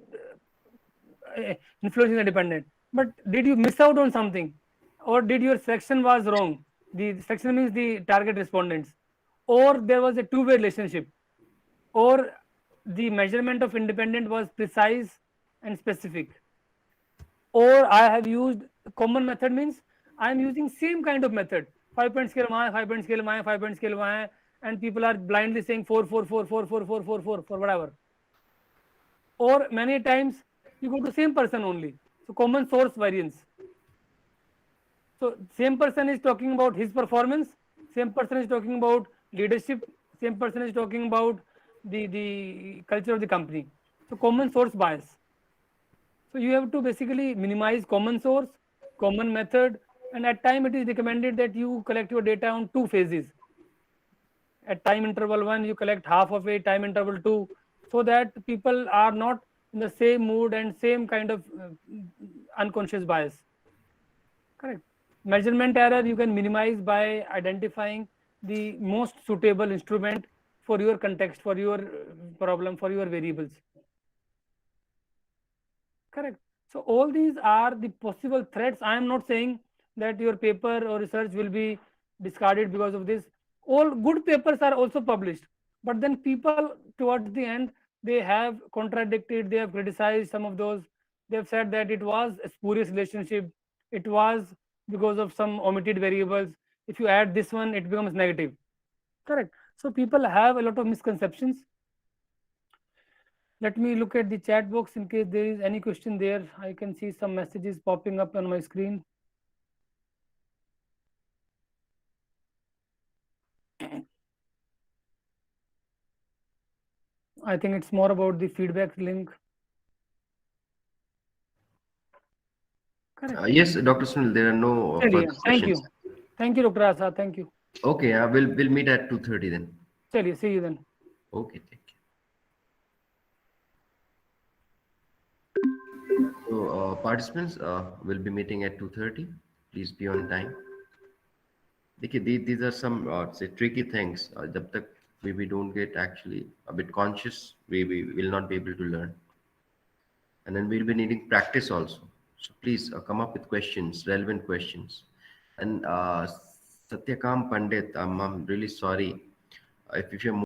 influencing the dependent. But did you miss out on something? Or did your selection was wrong? The selection means the target respondents. Or there was a two-way relationship. Or the measurement of independent was precise and specific. Or I have used common method, means I am using same kind of method. 5-point scale, 5-point scale, 5-point scale, and people are blindly saying 4, 4, 4, 4, 4, 4, 4, 4, for whatever. or many times you go to same person only. So common source variance. So same person is talking about his performance, same person is talking about leadership, same person is talking about the culture of the company. So common source bias. So you have to basically minimize common source, common method, and at time it is recommended that you collect your data on 2 phases. At time interval 1, you collect half of it, time interval 2, so that people are not in the same mood and same kind of unconscious bias. Correct. Measurement error you can minimize by identifying the most suitable instrument for your context, for your problem, for your variables. Correct. So all these are the possible threats. I am not saying that your paper or research will be discarded because of this. All good papers are also published, but then people towards the end, they have contradicted, they have criticized some of those. They have said that it was a spurious relationship, it was because of some omitted variables. If you add this one, it becomes negative. Correct. So people have a lot of misconceptions. Let me look at the chat box in case there is any question there. I can see some messages popping up on my screen. I think it's more about the feedback link. Correct. Yes, Dr. Sunil, there are no further Thank you. questions. Thank you, Dr. Asa. Thank you. Okay, we'll meet at 2:30 then. Chaliye, see you then. Okay, thank you. So participants will be meeting at 2:30. Please be on time. Okay, these are some say tricky things. Jab tak we don't get actually a bit conscious, we will not be able to learn. And then we'll be needing practice also. So please come up with questions, relevant questions. And Satyakam Pandit, I'm really sorry if you're